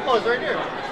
Oh, it's right here.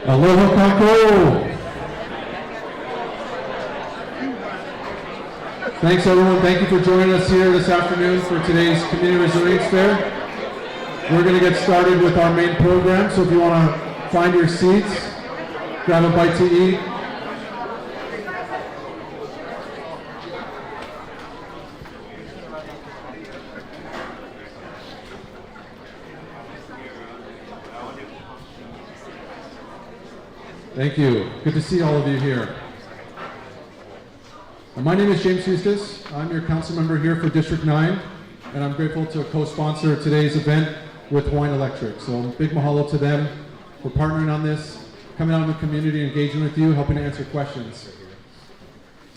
Aloha kako! Thanks everyone, thank you for joining us here this afternoon for today's Community Resilience Fair. We're going to get started with our main program, so if you want to find your seats, grab a bite to eat. Thank you. Good to see all of you here. My name is James Hustace. I'm your council member here for District 9, and I'm grateful to co-sponsor today's event with Hawaiian Electric. So big mahalo to them for partnering on this, coming out in the community, engaging with you, helping to answer questions.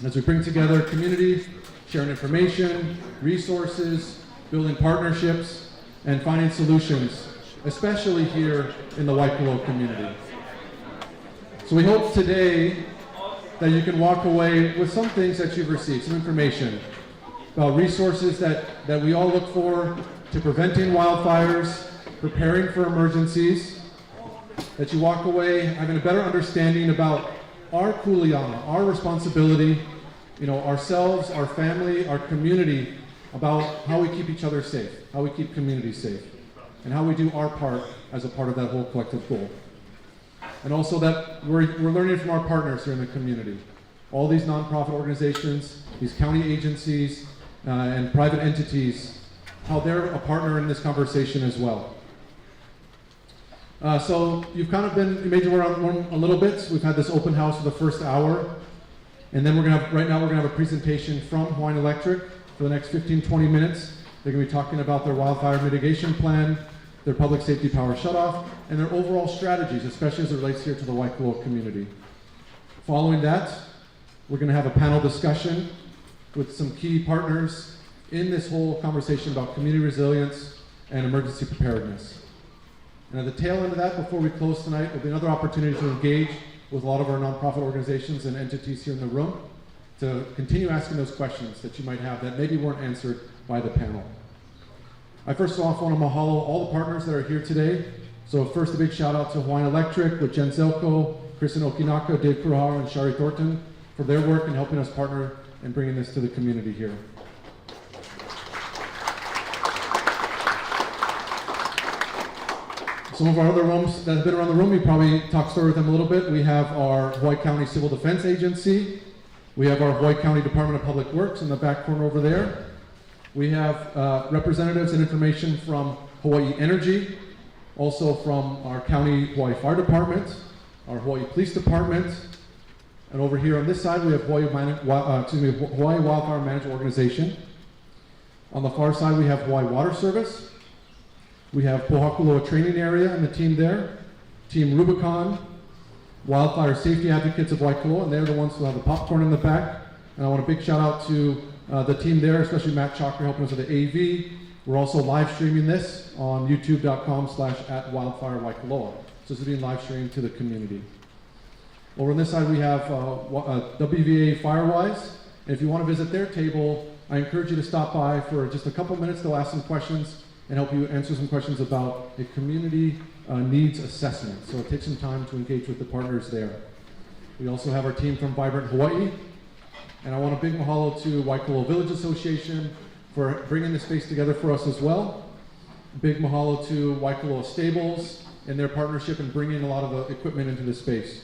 As we bring together community, sharing information, resources, building partnerships, and finding solutions, especially here in the Waikōloa community. So we hope today that you can walk away with some things that you've received, some information about resources that we all look for to preventing wildfires, preparing for emergencies, that you walk away having a better understanding about our kuleana, our responsibility, ourselves, our family, our community, about how we keep each other safe, how we keep communities safe, and how we do our part as a part of that whole collective goal. And also that we're learning from our partners here in the community. All these nonprofit organizations, these county agencies, and private entities, how they're a partner in this conversation as well. So you've kind of been made your way around a little bit. We've had this open house for the first hour. And then right now we're gonna have a presentation from Hawaiian Electric for the next 15-20 minutes. They're gonna be talking about their wildfire mitigation plan, their public safety power shutoff, and their overall strategies, especially as it relates here to the Waikōloa community. Following that, we're going to have a panel discussion with some key partners in this whole conversation about community resilience and emergency preparedness. And at the tail end of that, before we close tonight, will be another opportunity to engage with a lot of our nonprofit organizations and entities here in the room to continue asking those questions that you might have that maybe weren't answered by the panel. I first off want to mahalo all the partners that are here today. So first a big shout out to Hawaiian Electric with Jen Zelko, Kristen Okinaka, Dave Kurohara, and Shari Thornton for their work in helping us partner and bringing this to the community here. Some of our other rooms that have been around the room, we probably talked story with them a little bit. We have our Hawaii County Civil Defense Agency. We have our Hawaii County Department of Public Works in the back corner over there. We have representatives and information from Hawaii Energy, also from our county Hawaii Fire Department, our Hawaii Police Department, and over here on this side we have Hawaii Wildfire Management Organization. On the far side we have Hawaii Water Service. We have Pōhakuloa Training Area and the team there, Team Rubicon, Wildfire Safety Advocates of Waikōloa, and they're the ones who have the popcorn in the back. And I want a big shout out to the team there, especially Matt Chalker helping us with the AV. We're also live streaming this on youtube.com/@wildfirewaikoloa. So this is being live streamed to the community. Over on this side we have WVA Firewise. And if you want to visit their table, I encourage you to stop by for just a couple minutes. They'll ask some questions and help you answer some questions about a community needs assessment. So it takes some time to engage with the partners there. We also have our team from Vibrant Hawaii. And I want a big mahalo to Waikōloa Village Association for bringing this space together for us as well. Big mahalo to Waikōloa Stables and their partnership in bringing a lot of the equipment into this space.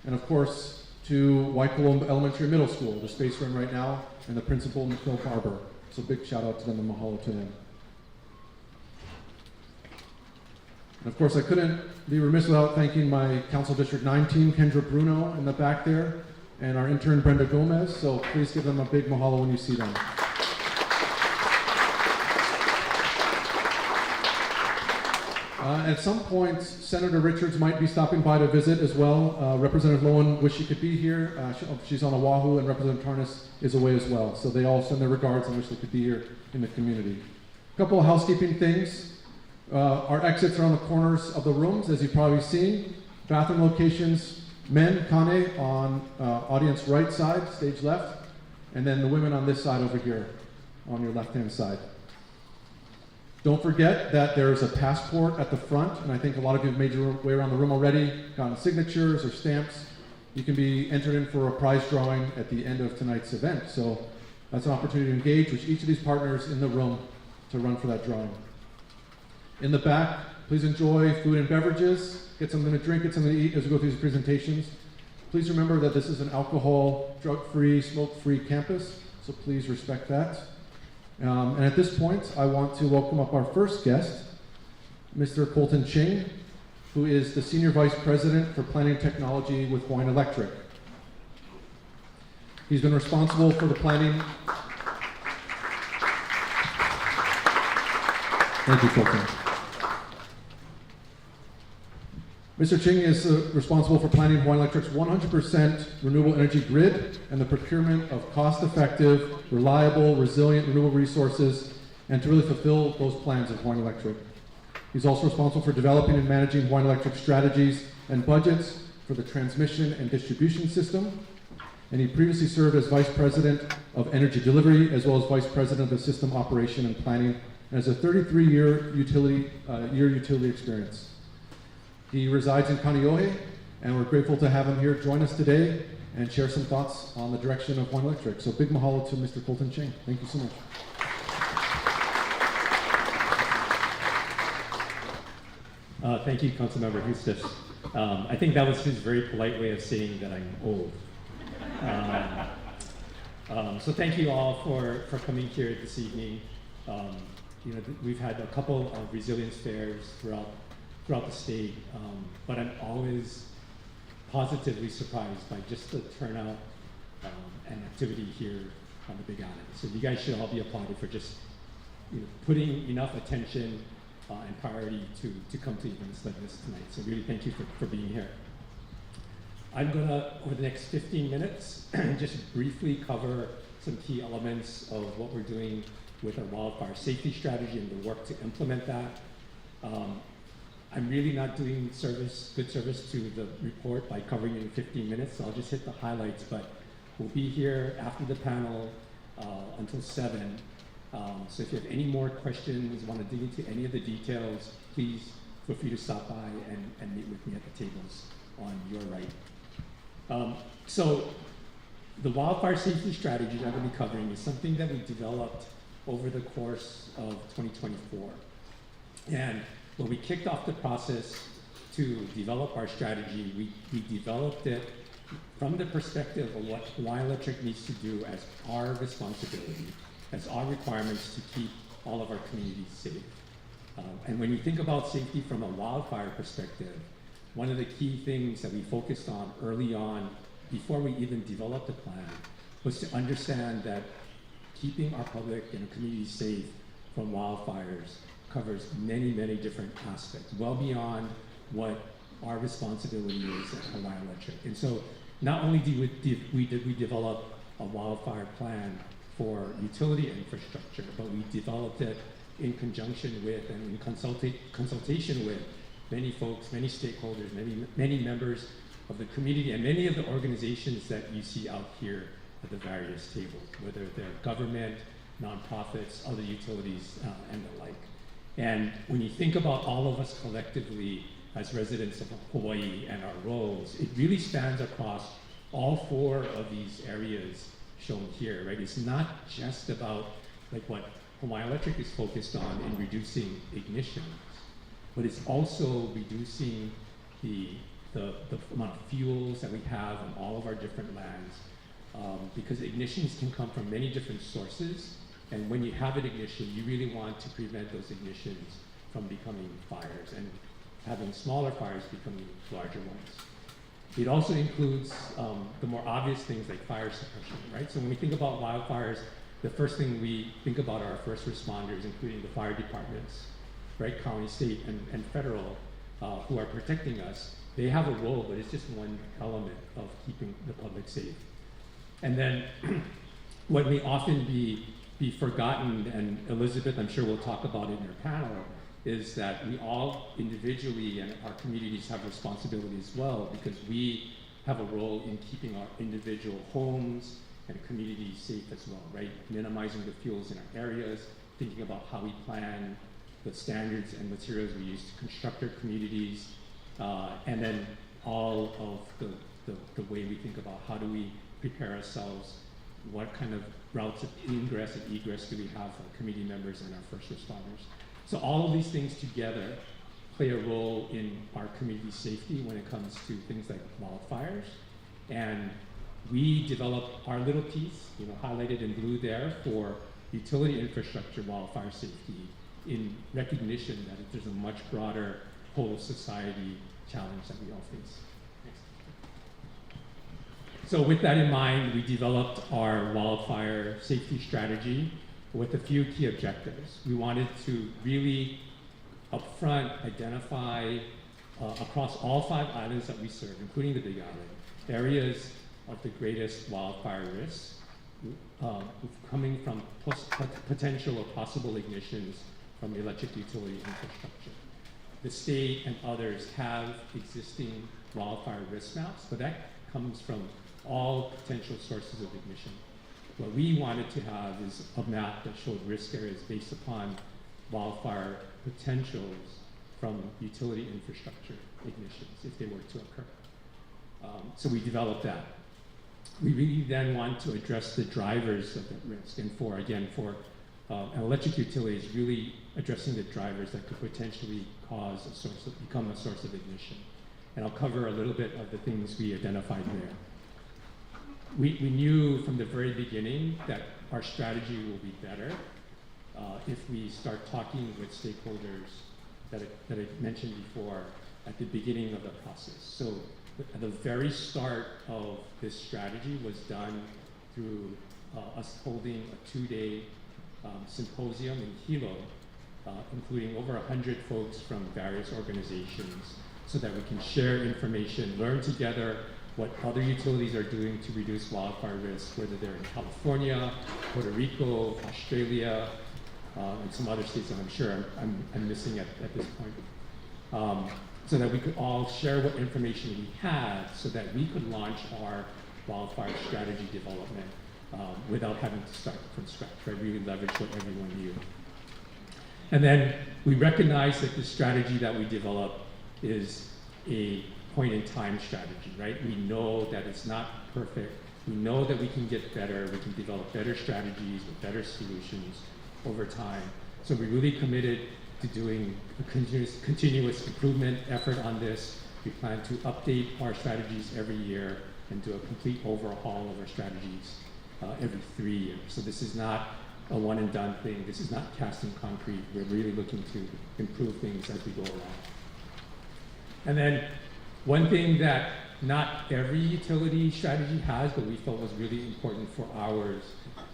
And of course, to Waikōloa Elementary Middle School, the space we're in right now, and the principal, Phil Barber. So big shout out to them and mahalo to them. And of course, I couldn't be remiss without thanking my Council District 9 team, Kendra Bruno in the back there, and our intern Brenda Gomez, so please give them a big mahalo when you see them. At some point, Senator Richards might be stopping by to visit as well. Representative Lowen wished she could be here. She's on Oahu, and Representative Tarnas is away as well. So they all send their regards and wish they could be here in the community. A couple of housekeeping things. Our exits are on the corners of the rooms, as you've probably seen. Bathroom locations. Men, Kane, on audience right side, stage left, and then the women on this side over here, on your left-hand side. Don't forget that there's a passport at the front, and I think a lot of you have made your way around the room already, gotten signatures or stamps. You can be entered in for a prize drawing at the end of tonight's event. So that's an opportunity to engage with each of these partners in the room to run for that drawing. In the back, please enjoy food and beverages. Get something to drink, get something to eat as we go through these presentations. Please remember that this is an alcohol, drug-free, smoke-free campus, so please respect that. And at this point, I want to welcome up our first guest, Mr. Colton Ching, who is the Senior Vice President for Planning Technology with Hawaiian Electric. He's been responsible for the planning. Thank you, Colton. Mr. Ching is responsible for planning Hawaiian Electric's 100% renewable energy grid and the procurement of cost-effective, reliable, resilient renewable resources, and to really fulfill those plans of Hawaiian Electric. He's also responsible for developing and managing Hawaiian Electric strategies and budgets for the transmission and distribution system. And he previously served as Vice President of Energy Delivery, as well as Vice President of System Operation and Planning, and has a 33-year utility experience. He resides in Kaneohe, and we're grateful to have him here join us today and share some thoughts on the direction of Hawaiian Electric. So big mahalo to Mr. Colton Ching. Thank you so much. Thank you, Councilmember Hustace. I think that was his very polite way of saying that I'm old. So thank you all for coming here this evening. We've had a couple of resilience fairs throughout the state, but I'm always positively surprised by just the turnout and activity here on the Big Island. So you guys should all be applauded for just putting enough attention and priority to come to events like this tonight. So really thank you for being here. I'm gonna, over the next 15 minutes, just briefly cover some key elements of what we're doing with our wildfire safety strategy and the work to implement that. I'm really not doing good service to the report by covering it in 15 minutes, so I'll just hit the highlights, but we'll be here after the panel until 7. So if you have any more questions, want to dig into any of the details, please feel free to stop by and meet with me at the tables on your right. So the wildfire safety strategy that I'm going to be covering is something that we developed over the course of 2024. And when we kicked off the process to develop our strategy, we developed it from the perspective of what Hawaiian Electric needs to do as our responsibility, as our requirements to keep all of our communities safe. And when you think about safety from a wildfire perspective, one of the key things that we focused on early on, before we even developed the plan, was to understand that keeping our public and our communities safe from wildfires covers many, many different aspects, well beyond what our responsibility is at Hawaiian Electric. And so not only did we develop a wildfire plan for utility infrastructure, but we developed it in conjunction with and in consultation with many folks, many stakeholders, many members of the community, and many of the organizations that you see out here at the various tables, whether they're government, nonprofits, other utilities, and the like. And when you think about all of us collectively as residents of Hawaii and our roles, it really spans across all 4 of these areas shown here, right? It's not just about like what Hawaiian Electric is focused on in reducing ignitions, but it's also reducing the amount of fuels that we have on all of our different lands, because ignitions can come from many different sources. And when you have an ignition, you really want to prevent those ignitions from becoming fires and having smaller fires becoming larger ones. It also includes the more obvious things like fire suppression, right? So when we think about wildfires, the first thing we think about are our first responders, including the fire departments, right? County, state, and federal, who are protecting us. They have a role, but it's just one element of keeping the public safe. And then what may often be forgotten, and Elizabeth, I'm sure, will talk about it in her panel, is that we all individually and our communities have responsibility as well, because we have a role in keeping our individual homes and communities safe as well, right? Minimizing the fuels in our areas, thinking about how we plan the standards and materials we use to construct our communities, and then all of the way we think about how do we prepare ourselves, what kind of routes of ingress and egress do we have for community members and our first responders. So all of these things together play a role in our community safety when it comes to things like wildfires. And we developed our little piece, highlighted in blue there, for utility infrastructure wildfire safety, in recognition that there's a much broader whole of society challenge that we all face. So with that in mind, we developed our wildfire safety strategy with a few key objectives. We wanted to really upfront identify across all 5 islands that we serve, including the Big Island, areas of the greatest wildfire risks coming from potential or possible ignitions from the electric utility infrastructure. The state and others have existing wildfire risk maps, but that comes from all potential sources of ignition. What we wanted to have is a map that showed risk areas based upon wildfire potentials from utility infrastructure ignitions if they were to occur. So we developed that. We really then want to address the drivers of that risk, and for an electric utility is really addressing the drivers that could potentially become a source of ignition. And I'll cover a little bit of the things we identified there. We knew from the very beginning that our strategy will be better if we start talking with stakeholders that I mentioned before at the beginning of the process. So the very start of this strategy was done through us holding a 2-day symposium in Hilo, including over 100 folks from various organizations, so that we can share information, learn together what other utilities are doing to reduce wildfire risk, whether they're in California, Puerto Rico, Australia, and some other states that I'm sure I'm missing at this point. So that we could all share what information we had so that we could launch our wildfire strategy development without having to start from scratch, right? Really leverage what everyone knew. And then we recognize that the strategy that we develop is a point-in-time strategy, right? We know that it's not perfect. We know that we can get better. We can develop better strategies with better solutions over time. So we really committed to doing a continuous improvement effort on this. We plan to update our strategies every year and do a complete overhaul of our strategies every 3 years. So this is not a one and done thing. This is not cast in concrete. We're really looking to improve things as we go along. And then one thing that not every utility strategy has, but we felt was really important for ours,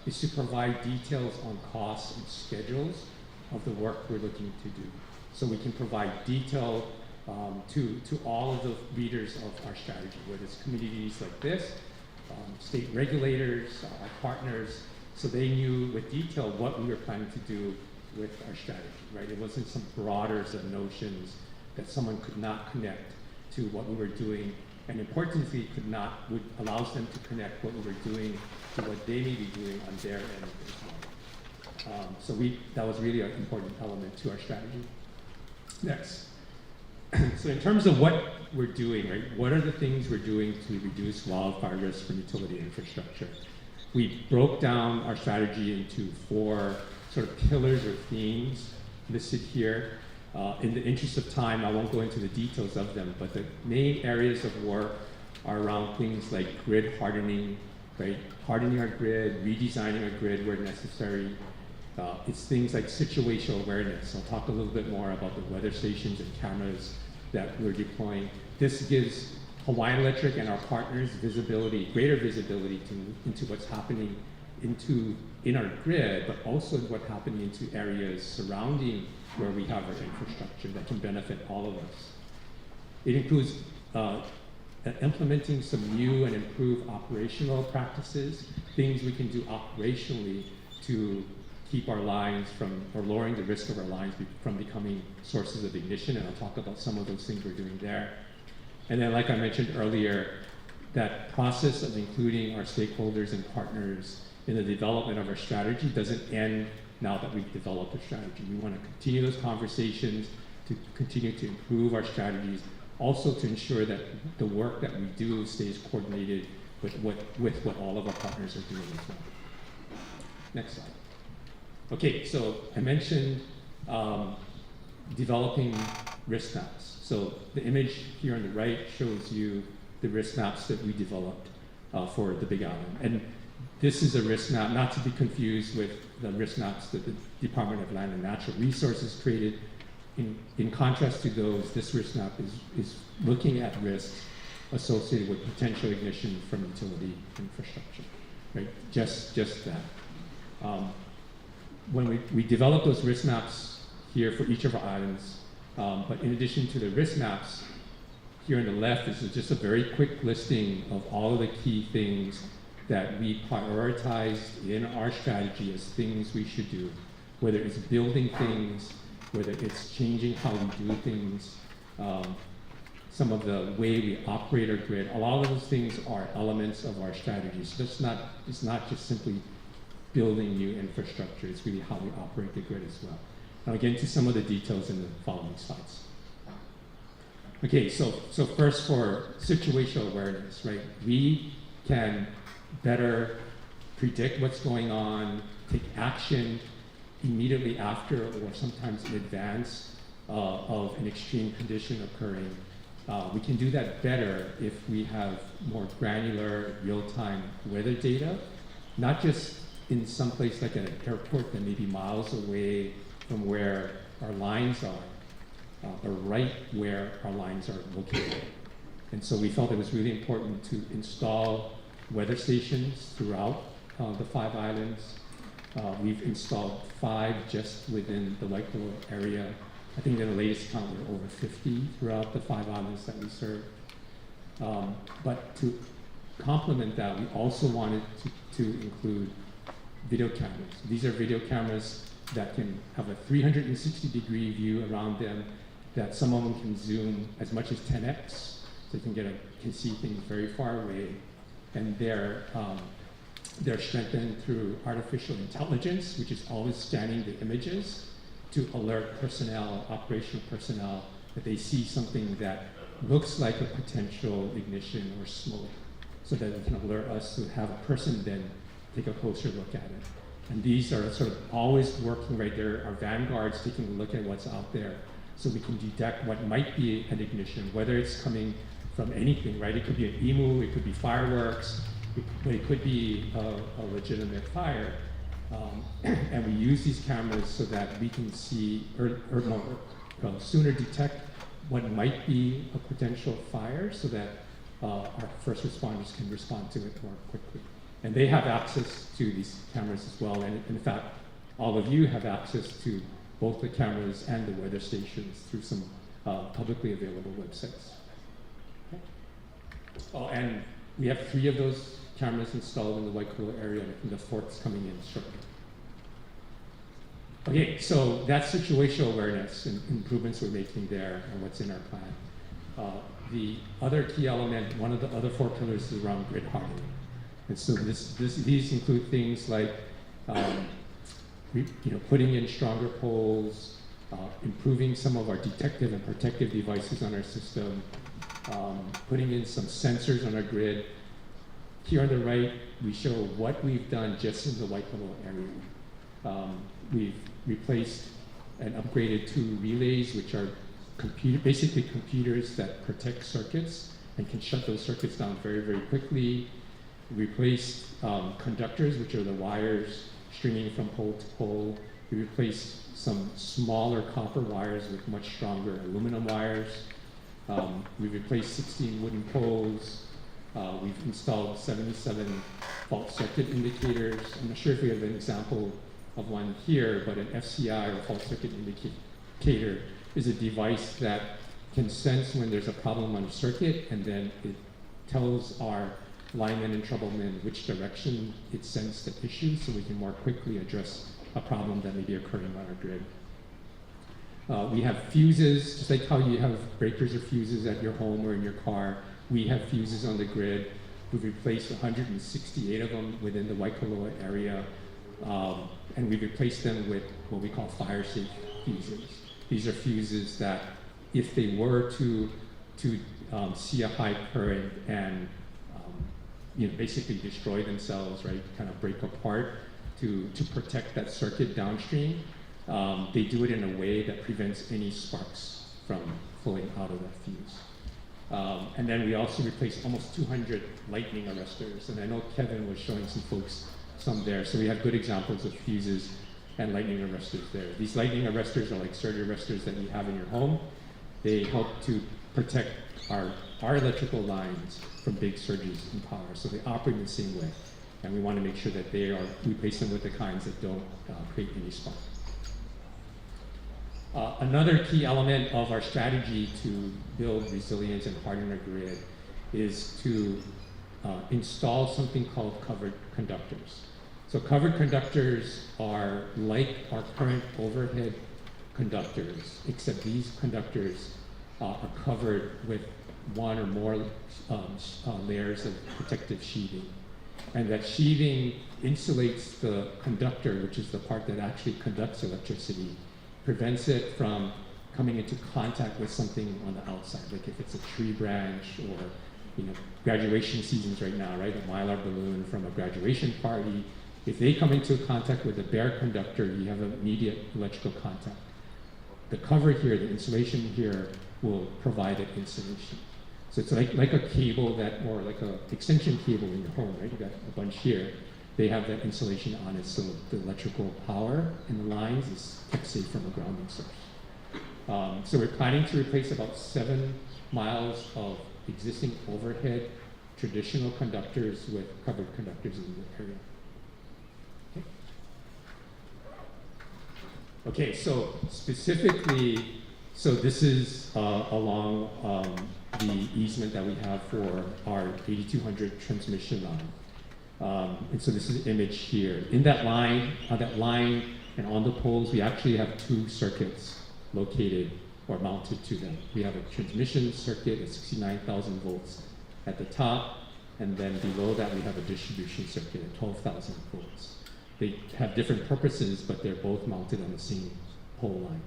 is to provide details on costs and schedules of the work we're looking to do. So we can provide detail to all of the readers of our strategy, whether it's communities like this, state regulators, our partners, so they knew with detail what we were planning to do with our strategy, right? It wasn't some broader set of notions that someone could not connect to what we were doing, and importantly, would allows them to connect what we were doing to what they may be doing on their end as well. So that was really an important element to our strategy. Next. So in terms of what we're doing, right, what are the things we're doing to reduce wildfire risk from utility infrastructure? We broke down our strategy into 4 sort of pillars or themes listed here. In the interest of time, I won't go into the details of them, but the main areas of work are around things like grid hardening, right? Hardening our grid, redesigning our grid where necessary. It's things like situational awareness. I'll talk a little bit more about the weather stations and cameras that we're deploying. This gives Hawaiian Electric and our partners greater visibility into what's happening in our grid, but also what's happening into areas surrounding where we have our infrastructure that can benefit all of us. It includes implementing some new and improved operational practices, things we can do operationally to keep our lines or lowering the risk of our lines from becoming sources of ignition, and I'll talk about some of those things we're doing there. And then, like I mentioned earlier, that process of including our stakeholders and partners in the development of our strategy doesn't end now that we've developed a strategy. We want to continue those conversations, to continue to improve our strategies, also to ensure that the work that we do stays coordinated with what all of our partners are doing as well. Next slide. Okay, so I mentioned developing risk maps. So the image here on the right shows you the risk maps that we developed for the Big Island. And this is a risk map, not to be confused with the risk maps that the Department of Land and Natural Resources created. In contrast to those, this risk map is looking at risks associated with potential ignition from utility infrastructure, right? Just that. When we develop those risk maps here for each of our islands, but in addition to the risk maps, here on the left is just a very quick listing of all of the key things that we prioritized in our strategy as things we should do, whether it's building things, whether it's changing how we do things, some of the way we operate our grid. A lot of those things are elements of our strategy. So it's not just simply building new infrastructure, it's really how we operate the grid as well. Now I'll get into some of the details in the following slides. Okay, so first for situational awareness, right? We can better predict what's going on, take action immediately after or sometimes in advance of an extreme condition occurring. We can do that better if we have more granular, real-time weather data, not just in some place like an airport that may be miles away from where our lines are, but right where our lines are located. And so we felt it was really important to install weather stations throughout the 5 islands. We've installed 5 just within the Waikōloa area. I think in the latest count we're over 50 throughout the 5 islands that we serve. But to complement that, we also wanted to include video cameras. These are video cameras that can have a 360-degree view around them, that some of them can zoom as much as 10x, so you can see things very far away. And they're strengthened through artificial intelligence, which is always scanning the images to alert personnel, operational personnel, that they see something that looks like a potential ignition or smoke, so that it can alert us to have a person then take a closer look at it. And these are sort of always working right there, our vanguards taking a look at what's out there, so we can detect what might be an ignition, whether it's coming from anything, right? It could be an emu, it could be fireworks, but it could be a legitimate fire. And we use these cameras so that we can see, sooner detect what might be a potential fire, so that our first responders can respond to it more quickly. And they have access to these cameras as well. And in fact, all of you have access to both the cameras and the weather stations through some publicly available websites. Okay. Oh, and we have 3 of those cameras installed in the Waikōloa area, and the 4th's coming in shortly. Okay, so that's situational awareness and improvements we're making there and what's in our plan. The other key element, one of the other 4 pillars, is around grid hardening. And so these include things like putting in stronger poles, improving some of our detective and protective devices on our system, putting in some sensors on our grid. Here on the right, we show what we've done just in the Waikōloa area. We've replaced and upgraded 2 relays, which are basically computers that protect circuits and can shut those circuits down very, very quickly. Replaced conductors, which are the wires stringing from pole to pole. We replaced some smaller copper wires with much stronger aluminum wires. We replaced 16 wooden poles. We've installed 77 fault circuit indicators. I'm not sure if we have an example of one here, but an FCI, or fault circuit indicator, is a device that can sense when there's a problem on a circuit, and then it tells our linemen and troublemen which direction it sends the issue, so we can more quickly address a problem that may be occurring on our grid. We have fuses, just like how you have breakers or fuses at your home or in your car. We have fuses on the grid. We've replaced 168 of them within the Waikōloa area. And we replaced them with what we call fire-safe fuses. These are fuses that, if they were to see a high current and basically destroy themselves, right, kind of break apart to protect that circuit downstream, they do it in a way that prevents any sparks from flowing out of that fuse. And then we also replaced almost 200 lightning arresters, and I know Kevin was showing some there, so we have good examples of fuses and lightning arresters there. These lightning arresters are like surge arresters that you have in your home. They help to protect our electrical lines from big surges in power, so they operate in the same way. And we want to make sure that we replace them with the kinds that don't create any spark. Another key element of our strategy to build resilience and harden our grid is to install something called covered conductors. So covered conductors are like our current overhead conductors, except these conductors are covered with one or more layers of protective sheathing. And that sheathing insulates the conductor, which is the part that actually conducts electricity, prevents it from coming into contact with something on the outside, like if it's a tree branch or graduation seasons right now, right? A Mylar balloon from a graduation party. If they come into contact with a bare conductor, you have immediate electrical contact. The cover here, the insulation here, will provide that insulation. So it's like a cable or like an extension cable in your home, right? You got a bunch here. They have that insulation on it, so the electrical power in the lines is kept safe from a grounding source. So we're planning to replace about 7 miles of existing overhead traditional conductors with covered conductors in the area. Okay, so specifically, this is along the easement that we have for our 8200 transmission line. And so this is the image here. In that line, and on the poles, we actually have 2 circuits located or mounted to them. We have a transmission circuit at 69,000 volts at the top, and then below that we have a distribution circuit at 12,000 volts. They have different purposes, but they're both mounted on the same pole line.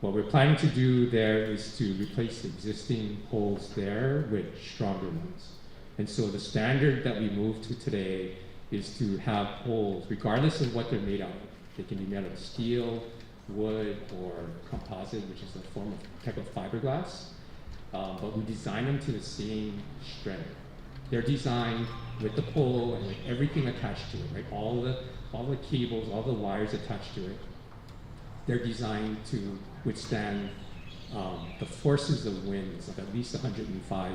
What we're planning to do there is to replace the existing poles there with stronger ones. And so the standard that we moved to today is to have poles, regardless of what they're made out of. They can be made out of steel, wood, or composite, which is a type of fiberglass. But we design them to the same strength. They're designed with the pole and with everything attached to it, right? All the cables, all the wires attached to it. They're designed to withstand the forces of winds of at least 105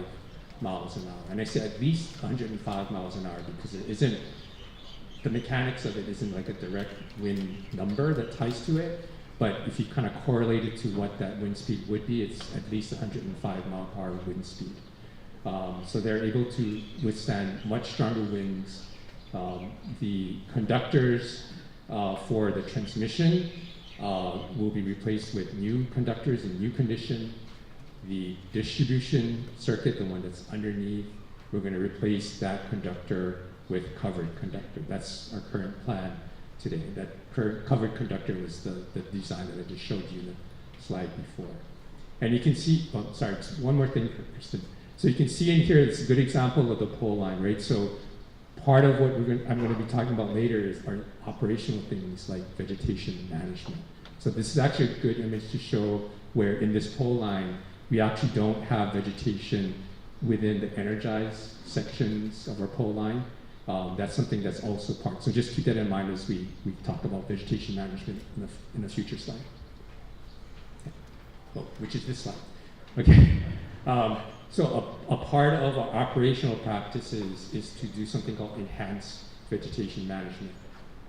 miles an hour. And I say at least 105 miles an hour because the mechanics of it isn't like a direct wind number that ties to it, but if you kind of correlate it to what that wind speed would be, it's at least 105 mile per hour wind speed. So they're able to withstand much stronger winds. The conductors for the transmission will be replaced with new conductors in new condition. The distribution circuit, the one that's underneath, we're going to replace that conductor with covered conductor. That's our current plan today. That covered conductor was the design that I just showed you in the slide before. And you can see, one more thing for Kristen. So you can see in here, it's a good example of the pole line, right? So part of what I'm going to be talking about later are operational things like vegetation management. So this is actually a good image to show where in this pole line, we actually don't have vegetation within the energized sections of our pole line. That's something that's also part. So just keep that in mind as we talk about vegetation management in a future slide. Okay. Oh, which is this slide. Okay. So a part of our operational practices is to do something called enhanced vegetation management.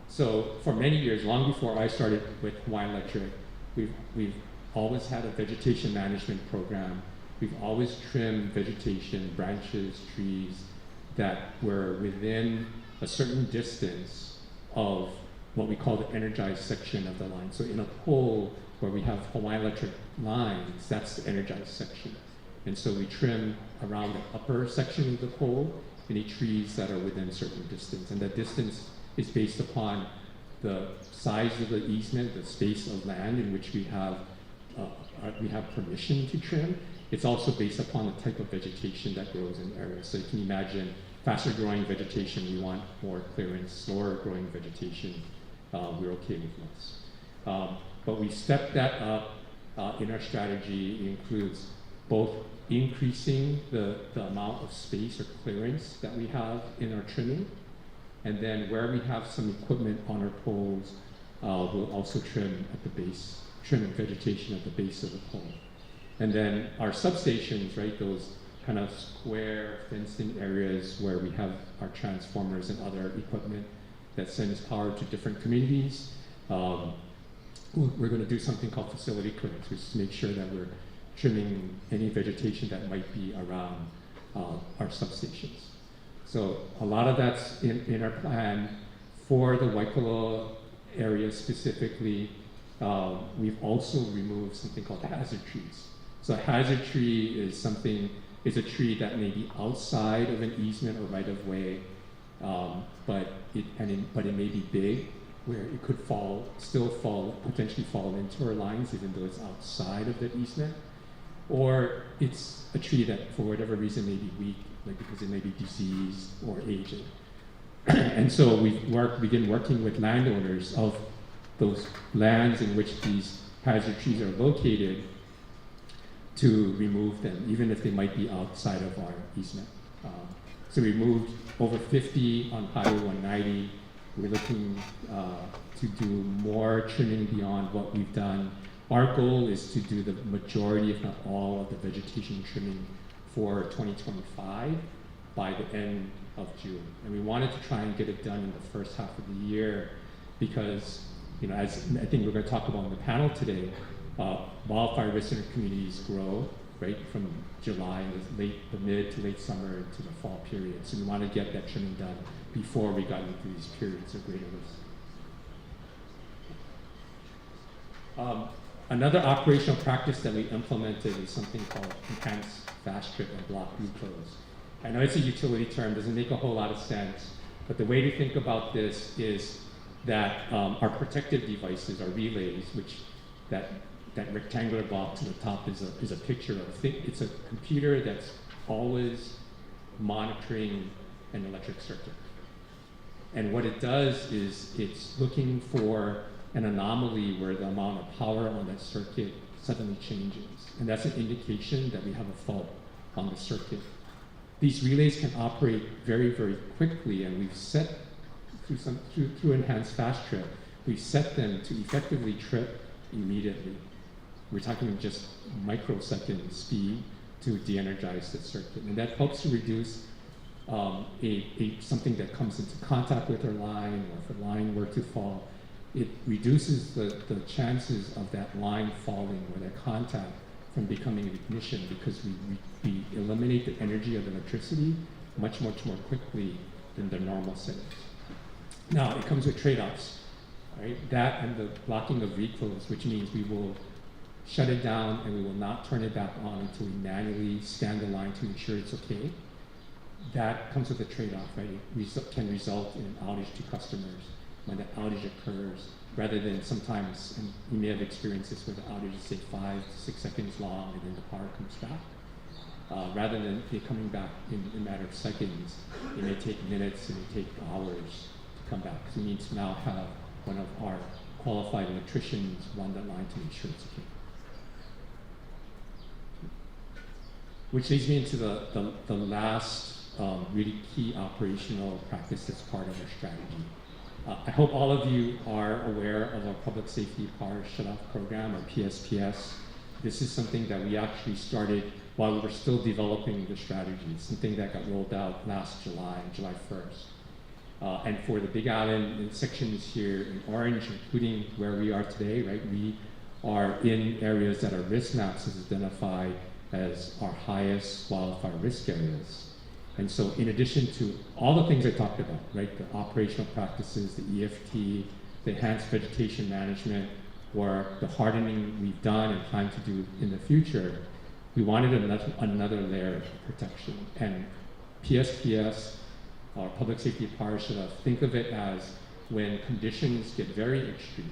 So for many years, long before I started with Hawaiian Electric, we've always had a vegetation management program. We've always trimmed vegetation, branches, trees that were within a certain distance of what we call the energized section of the line. So in a pole where we have Hawaiian Electric lines, that's the energized section. And so we trim around the upper section of the pole any trees that are within a certain distance. And that distance is based upon the size of the easement, the space of land in which we have permission to trim. It's also based upon the type of vegetation that grows in areas. So you can imagine faster growing vegetation, we want more clearance. Slower growing vegetation, we're okay with less. But we stepped that up in our strategy. It includes both increasing the amount of space or clearance that we have in our trimming, and then where we have some equipment on our poles, we'll also trim at the base, trim vegetation at the base of the pole. And then our substations, right, those kind of square fenced-in areas where we have our transformers and other equipment that sends power to different communities, we're going to do something called facility clearance, which is to make sure that we're trimming any vegetation that might be around our substations. So a lot of that's in our plan. For the Waikōloa area specifically, we've also removed something called hazard trees. So a hazard tree is a tree that may be outside of an easement or right of way, but it may be big, where it could potentially fall into our lines, even though it's outside of that easement. Or it's a tree that, for whatever reason, may be weak, like because it may be diseased or aged. And so we've begun working with landowners of those lands in which these hazard trees are located to remove them, even if they might be outside of our easement. So we moved over 50 on Highway 190. We're looking to do more trimming beyond what we've done. Our goal is to do the majority, if not all, of the vegetation trimming for 2025 by the end of June. And we wanted to try and get it done in the first half of the year because, as I think we're going to talk about in the panel today, wildfire risk in our communities grow, right, from July, the mid to late summer into the fall period. So we want to get that trimming done before we got into these periods of greater risk. Another operational practice that we implemented is something called enhanced fast trip and block reclose. I know it's a utility term, doesn't make a whole lot of sense, but the way to think about this is that our protective devices, our relays, which that rectangular box on the top is a picture of. It's a computer that's always monitoring an electric circuit. And what it does is it's looking for an anomaly where the amount of power on that circuit suddenly changes. And that's an indication that we have a fault on the circuit. These relays can operate very, very quickly, and we've set, through enhanced fast trip, we've set them to effectively trip immediately. We're talking just microsecond speed to de-energize the circuit. And that helps to reduce something that comes into contact with our line, or if a line were to fall, it reduces the chances of that line falling or that contact from becoming an ignition, because we eliminate the energy of electricity much, much more quickly than the normal settings. Now, it comes with trade-offs, right? That and the blocking of reclose, which means we will shut it down and we will not turn it back on until we manually scan the line to ensure it's okay. That comes with a trade-off, right? It can result in an outage to customers when the outage occurs, rather than sometimes, and you may have experienced this, where the outage is, say, 5 to 6 seconds long and then the power comes back. Rather than it coming back in a matter of seconds, it may take minutes, it may take hours to come back. So we need to now have one of our qualified electricians run that line to make sure it's okay. Which leads me into the last really key operational practice that's part of our strategy. I hope all of you are aware of our Public Safety Power Shutoff Program, or PSPS. This is something that we actually started while we were still developing the strategy. It's something that got rolled out last July, July 1st. And for the Big Island sections here in orange, including where we are today, right, we are in areas that our risk maps has identified as our highest wildfire risk areas. And so in addition to all the things I talked about, right, the operational practices, the EFT, the enhanced vegetation management, or the hardening we've done and plan to do in the future, we wanted another layer of protection. And PSPS, our Public Safety Power Shutoff, think of it as when conditions get very extreme,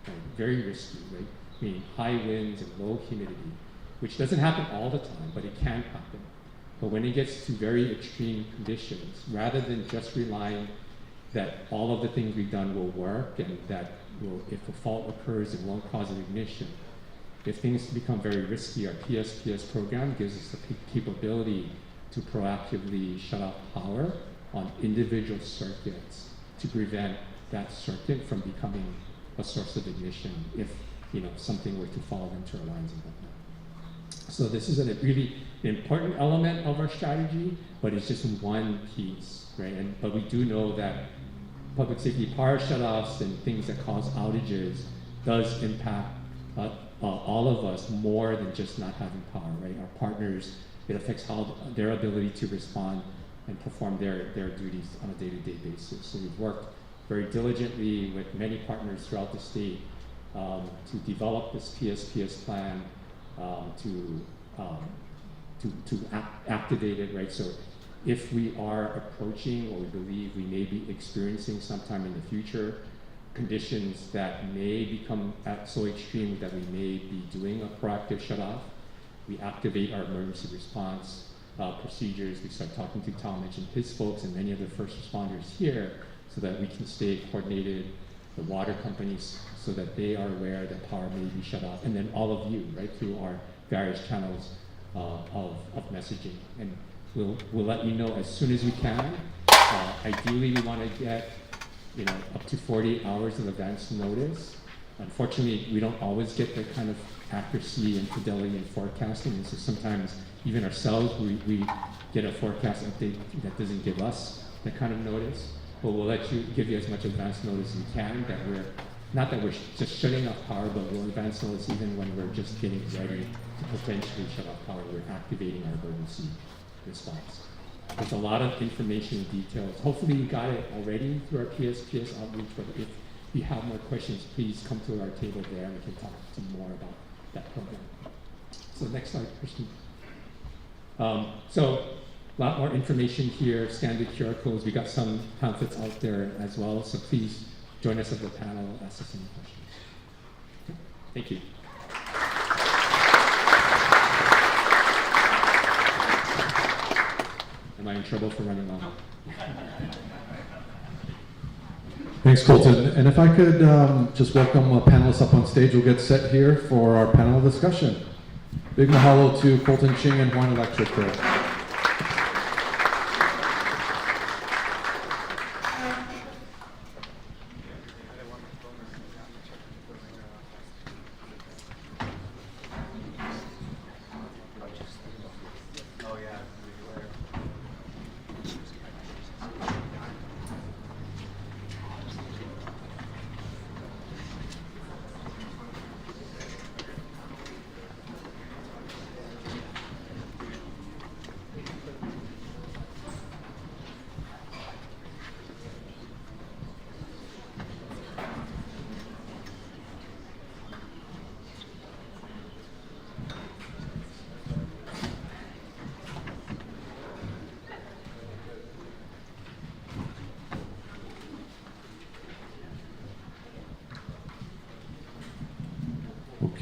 right, very risky, right, meaning high winds and low humidity, which doesn't happen all the time, but it can happen. But when it gets to very extreme conditions, rather than just relying that all of the things we've done will work and that if a fault occurs, it won't cause an ignition, if things become very risky, our PSPS program gives us the capability to proactively shut off power on individual circuits to prevent that circuit from becoming a source of ignition if something were to fall into our lines and whatnot. So this is a really important element of our strategy, but it's just one piece, right? But we do know that public safety power shutoffs and things that cause outages does impact all of us more than just not having power, right? Our partners, it affects their ability to respond and perform their duties on a day-to-day basis. So we've worked very diligently with many partners throughout the state to develop this PSPS plan, to activate it, right? So if we are approaching or we believe we may be experiencing sometime in the future conditions that may become so extreme that we may be doing a proactive shutoff, we activate our emergency response procedures. We start talking to Talmadge and his folks and many of the first responders here so that we can stay coordinated, the water companies, so that they are aware that power may be shut off, and then all of you, right, through our various channels of messaging. And we'll let you know as soon as we can. Ideally, we want to get up to 48 hours of advance notice. Unfortunately, we don't always get the kind of accuracy and fidelity in forecasting, and so sometimes even ourselves, we get a forecast update that doesn't give us that kind of notice. But we'll give you as much advance notice as we can, that not that we're just shutting off power, but we'll advance notice even when we're just getting ready to potentially shut off power. We're activating our emergency response. There's a lot of information and details. Hopefully you got it already through our PSPS outreach, but if you have more questions, please come to our table there and we can talk to you more about that program. So next slide, Christian. So a lot more information here, scan the QR codes. We got some pamphlets out there as well, so please join us at the panel, ask us any questions. Okay. Thank you. Am I in trouble for running long? Thanks, Colton. And if I could just welcome panelists up on stage, we'll get set here for our panel discussion. Big mahalo to Colton, Ching, and Hawaiian Electric there.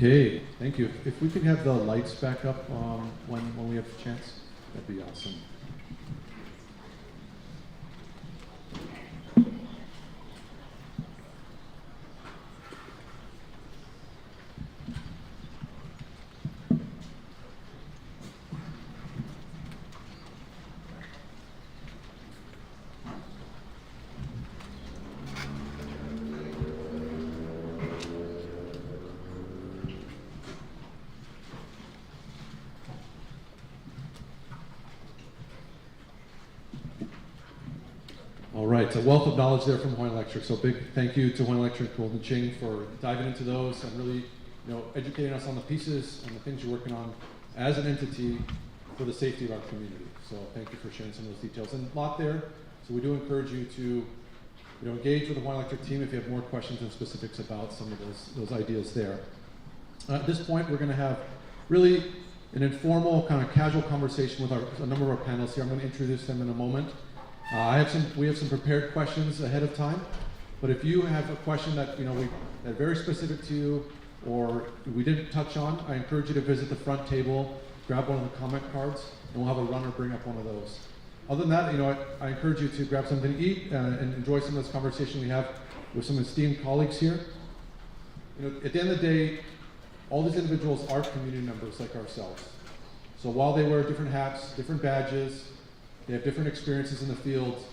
Okay, thank you. If we could have the lights back up when we have a chance, that'd be awesome. All right, a wealth of knowledge there from Hawaiian Electric. So big thank you to Hawaiian Electric, Colton, Ching, for diving into those and really, educating us on the pieces and the things you're working on as an entity for the safety of our community. So thank you for sharing some of those details. And a lot there. So we do encourage you to, engage with the Hawaiian Electric team if you have more questions and specifics about some of those ideas there. At this point, we're going to have really an informal, kind of casual conversation with a number of our panelists here. I'm going to introduce them in a moment. We have some prepared questions ahead of time, But if you have a question that that very specific to you or we didn't touch on, I encourage you to visit the front table, grab one of the comment cards, and we'll have a runner bring up one of those. Other than that, I encourage you to grab something to eat and enjoy some of this conversation we have with some esteemed colleagues here. At the end of the day, all these individuals are community members like ourselves. So while they wear different hats, different badges, they have different experiences in the field,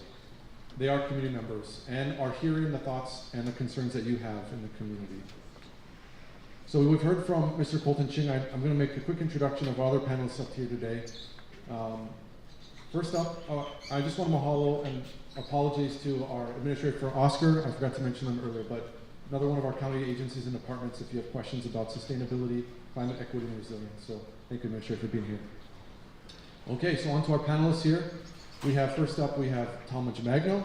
they are community members and are hearing the thoughts and the concerns that you have in the community. So we've heard from Mr. Colton Ching. I'm going to make a quick introduction of our other panelists up here today. First up, I just want to mahalo and apologies to our administrator for Oscar. I forgot to mention them earlier, but another one of our county agencies and departments if you have questions about sustainability, climate equity, and resilience. So thank you, Administrator, for being here. Okay, so on to our panelists here. First up, we have Talmadge Magno.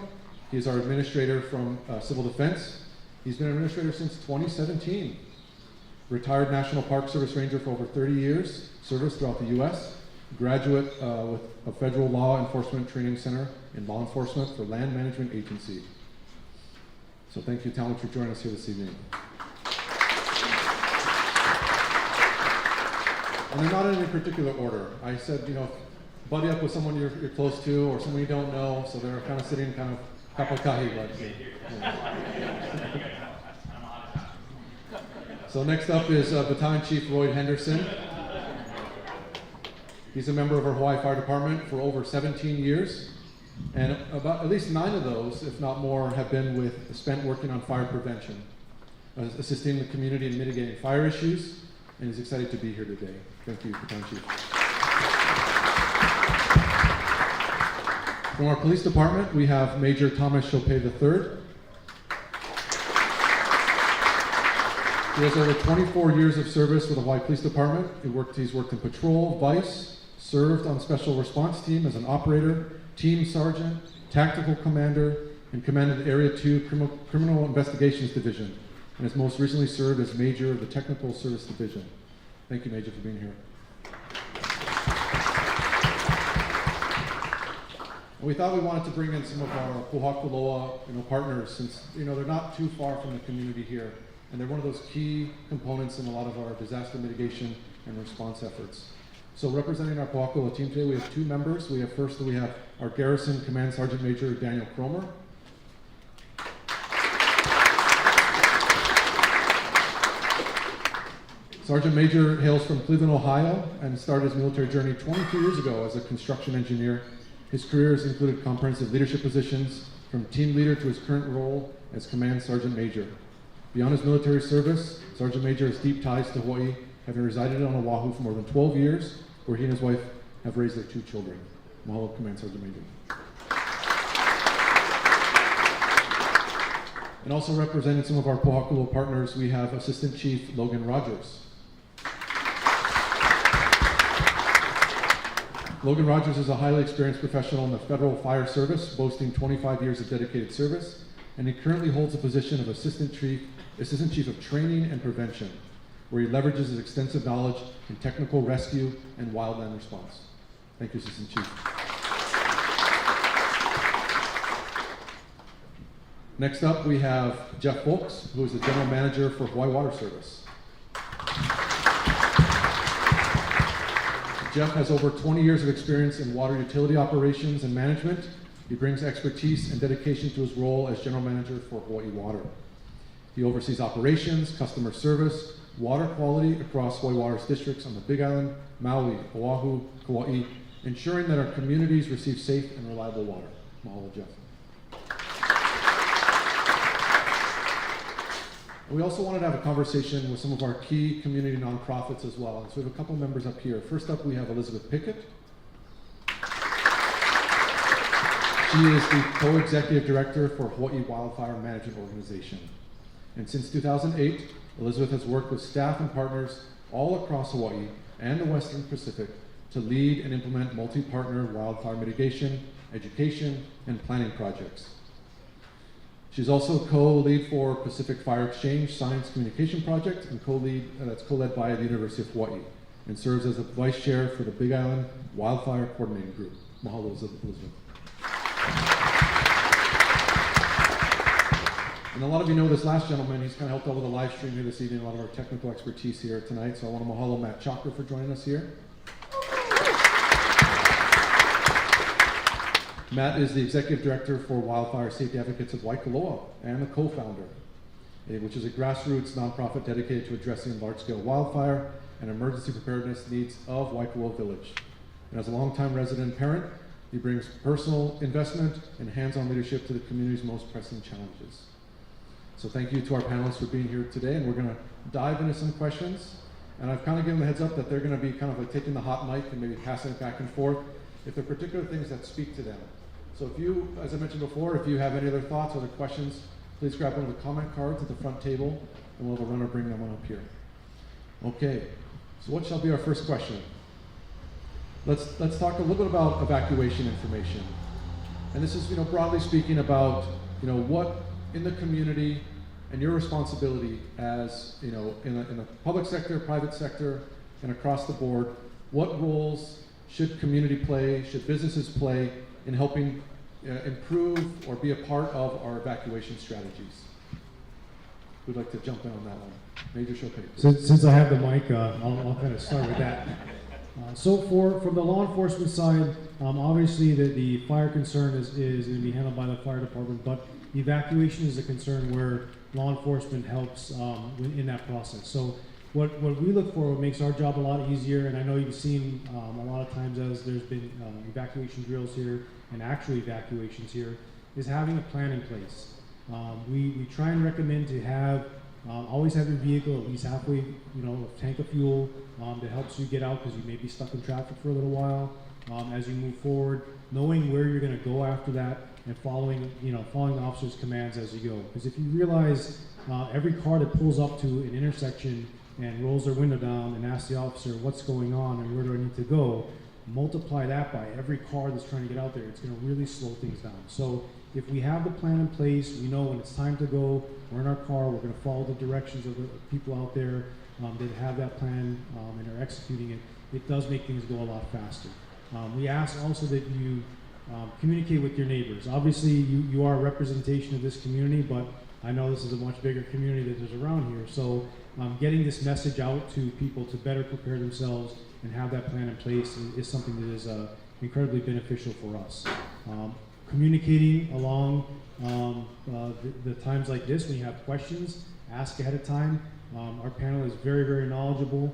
He is our administrator from Civil Defense. He's been an administrator since 2017. Retired National Park Service Ranger for over 30 years, service throughout the U.S., graduate with a Federal Law Enforcement Training Center in Law Enforcement for Land Management Agency. So thank you, Talmadge, for joining us here this evening. And they're not in any particular order. I said, buddy up with someone you're close to or someone you don't know, so they're kind of sitting kind of kapakahi. So next up is Battalion Chief Roy Henderson. He's a member of our Hawaii Fire Department for over 17 years, and about at least 9 of those, if not more, have been spent working on fire prevention, assisting the community in mitigating fire issues, and he's excited to be here today. Thank you, Battalion Chief. From our police department, we have Major Thomas Shopay III. He has over 24 years of service with the Hawaii Police Department. He's worked in patrol, vice, served on special response team as an operator, team sergeant, tactical commander, and commanded Area 2 Criminal Investigations Division, and has most recently served as Major of the Technical Service Division. Thank you, Major, for being here. We thought we wanted to bring in some of our Pōhakuloa, partners, since they're not too far from the community here, and they're one of those key components in a lot of our disaster mitigation and response efforts. So representing our Pōhakuloa team today, we have 2 members. We have our Garrison Command Sergeant Major Daniel Cromer. Sergeant Major hails from Cleveland, Ohio, and started his military journey 22 years ago as a construction engineer. His career has included comprehensive leadership positions, from team leader to his current role as Command Sergeant Major. Beyond his military service, Sergeant Major has deep ties to Hawaii, having resided on Oahu for more than 12 years, where he and his wife have raised their 2 children. Mahalo, Command Sergeant Major. And also representing some of our Pōhakuloa partners, we have Assistant Chief Logan Rogers. Logan Rogers is a highly experienced professional in the Federal Fire Service, boasting 25 years of dedicated service, and he currently holds the position of Assistant Chief of Training and Prevention, where he leverages his extensive knowledge in technical rescue and wildland response. Thank you, Assistant Chief. Next up, we have Geoff Fulks, who is the General Manager for Hawaii Water Service. Geoff has over 20 years of experience in water utility operations and management. He brings expertise and dedication to his role as General Manager for Hawaii Water. He oversees operations, customer service, water quality across Hawaii Water's districts on the Big Island, Maui, Oahu, Kauai, ensuring that our communities receive safe and reliable water. Mahalo, Geoff. We also wanted to have a conversation with some of our key community nonprofits as well. So we have a couple members up here. First up, we have Elizabeth Pickett. She is the co-executive director for Hawaii Wildfire Management Organization. And since 2008, Elizabeth has worked with staff and partners all across Hawaii and the Western Pacific to lead and implement multi-partner wildfire mitigation, education, and planning projects. She's also co-lead for Pacific Fire Exchange Science Communication Project and that's co-led by the University of Hawaii, and serves as the vice chair for the Big Island Wildfire Coordinating Group. Mahalo, Elizabeth. And a lot of you know this last gentleman, he's kind of helped out with the live stream here this evening, a lot of our technical expertise here tonight. So I want to mahalo Matt Chalker for joining us here. Matt is the Executive Director for Wildfire Safety Advocates of Waikōloa and the co-founder, which is a grassroots nonprofit dedicated to addressing large-scale wildfire and emergency preparedness needs of Waikōloa Village. And as a longtime resident parent, he brings personal investment and hands-on leadership to the community's most pressing challenges. So thank you to our panelists for being here today, and we're going to dive into some questions. And I've kind of given the heads up that they're going to be kind of like taking the hot mic and maybe passing it back and forth if there are particular things that speak to them. So if you, as I mentioned before, if you have any other thoughts or other questions, please grab one of the comment cards at the front table, and we'll have a runner bring them on up here. Okay, so what shall be our first question? Let's talk a little bit about evacuation information. And this is, broadly speaking about, what in the community and your responsibility as, in the public sector, private sector, and across the board, what roles should community play, should businesses play in helping improve or be a part of our evacuation strategies? Who'd like to jump in on that one? Major Shopay. Since I have the mic, I'll kind of start with that. So from the law enforcement side, obviously the fire concern is going to be handled by the fire department, but evacuation is a concern where law enforcement helps in that process. So what we look for, what makes our job a lot easier, and I know you've seen a lot of times as there's been evacuation drills here and actual evacuations here, is having a plan in place. We try and recommend to have always have your vehicle at least halfway, a tank of fuel that helps you get out because you may be stuck in traffic for a little while. As you move forward, knowing where you're going to go after that, and following the officer's commands as you go. Because if you realize every car that pulls up to an intersection and rolls their window down and asks the officer what's going on and where do I need to go, multiply that by every car that's trying to get out there, it's going to really slow things down. So if we have the plan in place, we know when it's time to go, we're in our car, we're going to follow the directions of the people out there that have that plan and are executing it, it does make things go a lot faster. We ask also that you communicate with your neighbors. Obviously, you are a representation of this community, but I know this is a much bigger community that is around here. So getting this message out to people to better prepare themselves and have that plan in place is something that is incredibly beneficial for us. Communicating along the times like this, when you have questions, ask ahead of time. Our panel is very, very knowledgeable,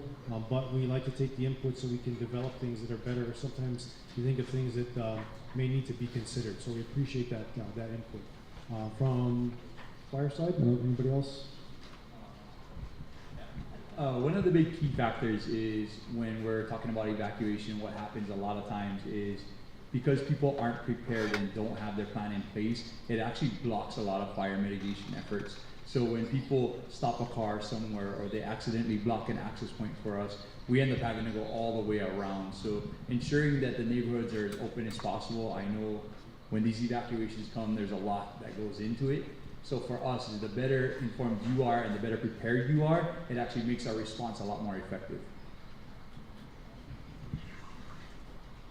but we like to take the input so we can develop things that are better. Sometimes you think of things that may need to be considered, so we appreciate that input. From fire side, anybody else? One of the big key factors is when we're talking about evacuation, what happens a lot of times is because people aren't prepared and don't have their plan in place, it actually blocks a lot of fire mitigation efforts. So when people stop a car somewhere or they accidentally block an access point for us, we end up having to go all the way around. So ensuring that the neighborhoods are as open as possible. I know when these evacuations come, there's a lot that goes into it. So for us, the better informed you are and the better prepared you are, it actually makes our response a lot more effective.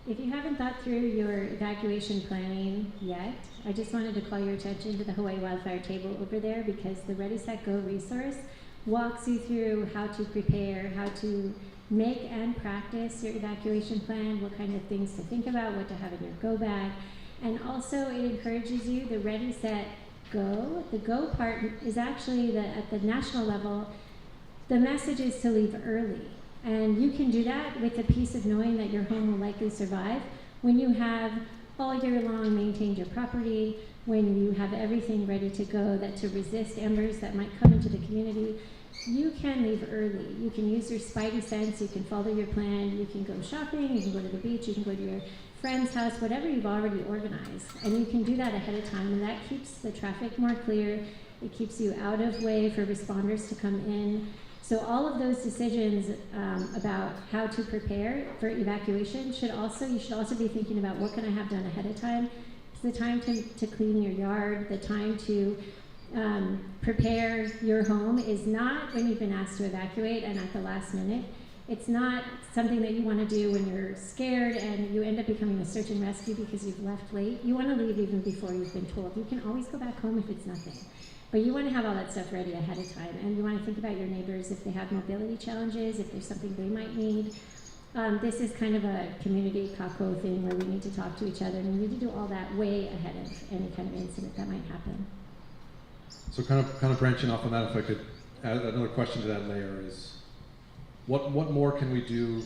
If you haven't thought through your evacuation planning yet, I just wanted to call your attention to the Hawaii Wildfire table over there, because the Ready, Set, Go resource walks you through how to prepare, how to make and practice your evacuation plan, what kind of things to think about, what to have in your go bag. And also it encourages you, the Ready, Set, Go. The go part is actually at the national level, the message is to leave early. And you can do that with the peace of knowing that your home will likely survive when you have all year long maintained your property, when you have everything ready to go to resist embers that might come into the community. You can leave early. You can use your spidey sense, you can follow your plan, you can go shopping, you can go to the beach, you can go to your friend's house, whatever you've already organized. And you can do that ahead of time, and that keeps the traffic more clear. It keeps you out of way for responders to come in. So all of those decisions about how to prepare for evacuation you should also be thinking about what can I have done ahead of time. It's the time to clean your yard, the time to prepare your home is not when you've been asked to evacuate and at the last minute. It's not something that you want to do when you're scared and you end up becoming a search and rescue because you've left late. You want to leave even before you've been told. You can always go back home if it's nothing. But you want to have all that stuff ready ahead of time, and you want to think about your neighbors if they have mobility challenges, if there's something they might need. This is kind of a community kako thing where we need to talk to each other, and we need to do all that way ahead of any kind of incident that might happen. So kind of branching off on that, if I could add another question to that layer is, what more can we do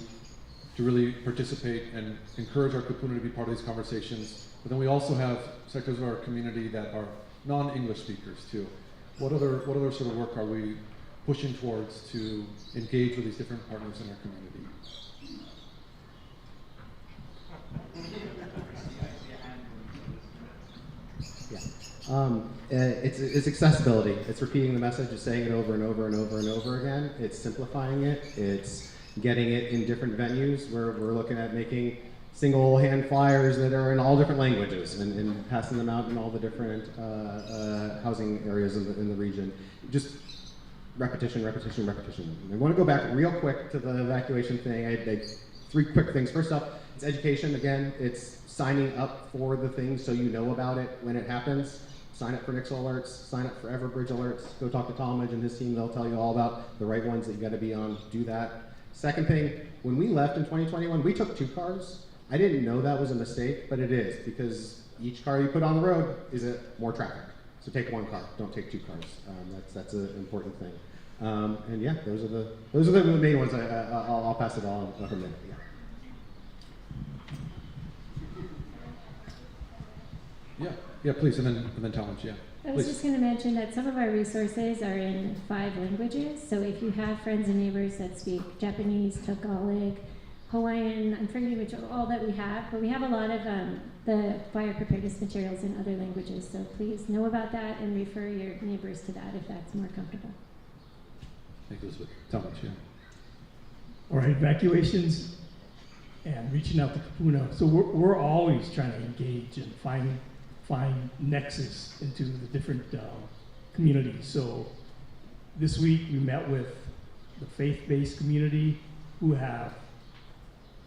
to really participate and encourage our kupuna to be part of these conversations? But then we also have sectors of our community that are non-English speakers too. What other sort of work are we pushing towards to engage with these different partners in our community? It's accessibility. It's repeating the message, it's saying it over and over and over and over again. It's simplifying it. It's getting it in different venues. We're looking at making single hand flyers that are in all different languages and passing them out in all the different housing areas in the region. Just repetition. I want to go back real quick to the evacuation thing. I had 3 quick things. First up, it's education. Again, it's signing up for the things so you know about it when it happens. Sign up for Nixle alerts, sign up for Everbridge alerts, go talk to Talmadge and his team, they'll tell you all about the right ones that you gotta be on, do that. Second thing, when we left in 2021, we took 2 cars. I didn't know that was a mistake, but it is, because each car you put on the road is more traffic. So take 1 car, don't take 2 cars. That's an important thing. And yeah, those are the main ones. I'll pass it on in a minute. Yeah. Yeah, please, and then Talmadge, yeah. I was Please. just going to mention that some of our resources are in 5 languages. So if you have friends and neighbors that speak Japanese, Tagalog, Hawaiian, I'm forgetting which all that we have, but we have a lot of the fire preparedness materials in other languages. So please know about that and refer your neighbors to that if that's more comfortable. Thank you, Elizabeth. Talmadge, yeah. All right, evacuations and reaching out to kupuna. So we're always trying to engage and find nexus into the different communities. So this week we met with the faith-based community who have,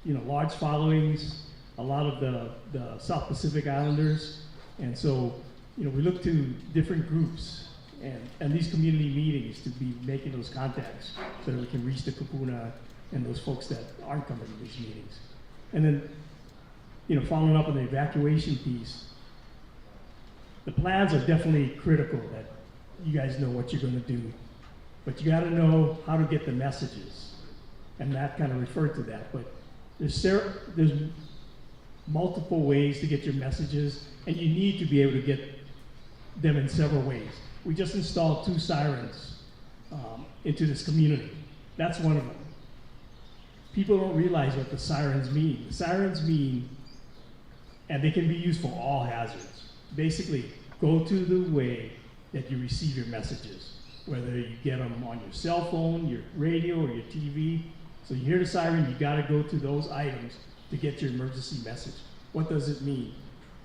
large followings, a lot of the South Pacific Islanders, and so, we look to different groups and these community meetings to be making those contacts so that we can reach the kupuna and those folks that aren't coming to these meetings. And then, following up on the evacuation piece, the plans are definitely critical that you guys know what you're going to do, but you got to know how to get the messages, and Matt kind of referred to that. But there's multiple ways to get your messages, and you need to be able to get them in several ways. We just installed 2 sirens into this community. That's one of them. People don't realize what the sirens mean. The sirens mean, and they can be used for all hazards. Basically, go to the way that you receive your messages, whether you get them on your cell phone, your radio, or your TV. So you hear the siren, you gotta go to those items to get your emergency message. What does it mean?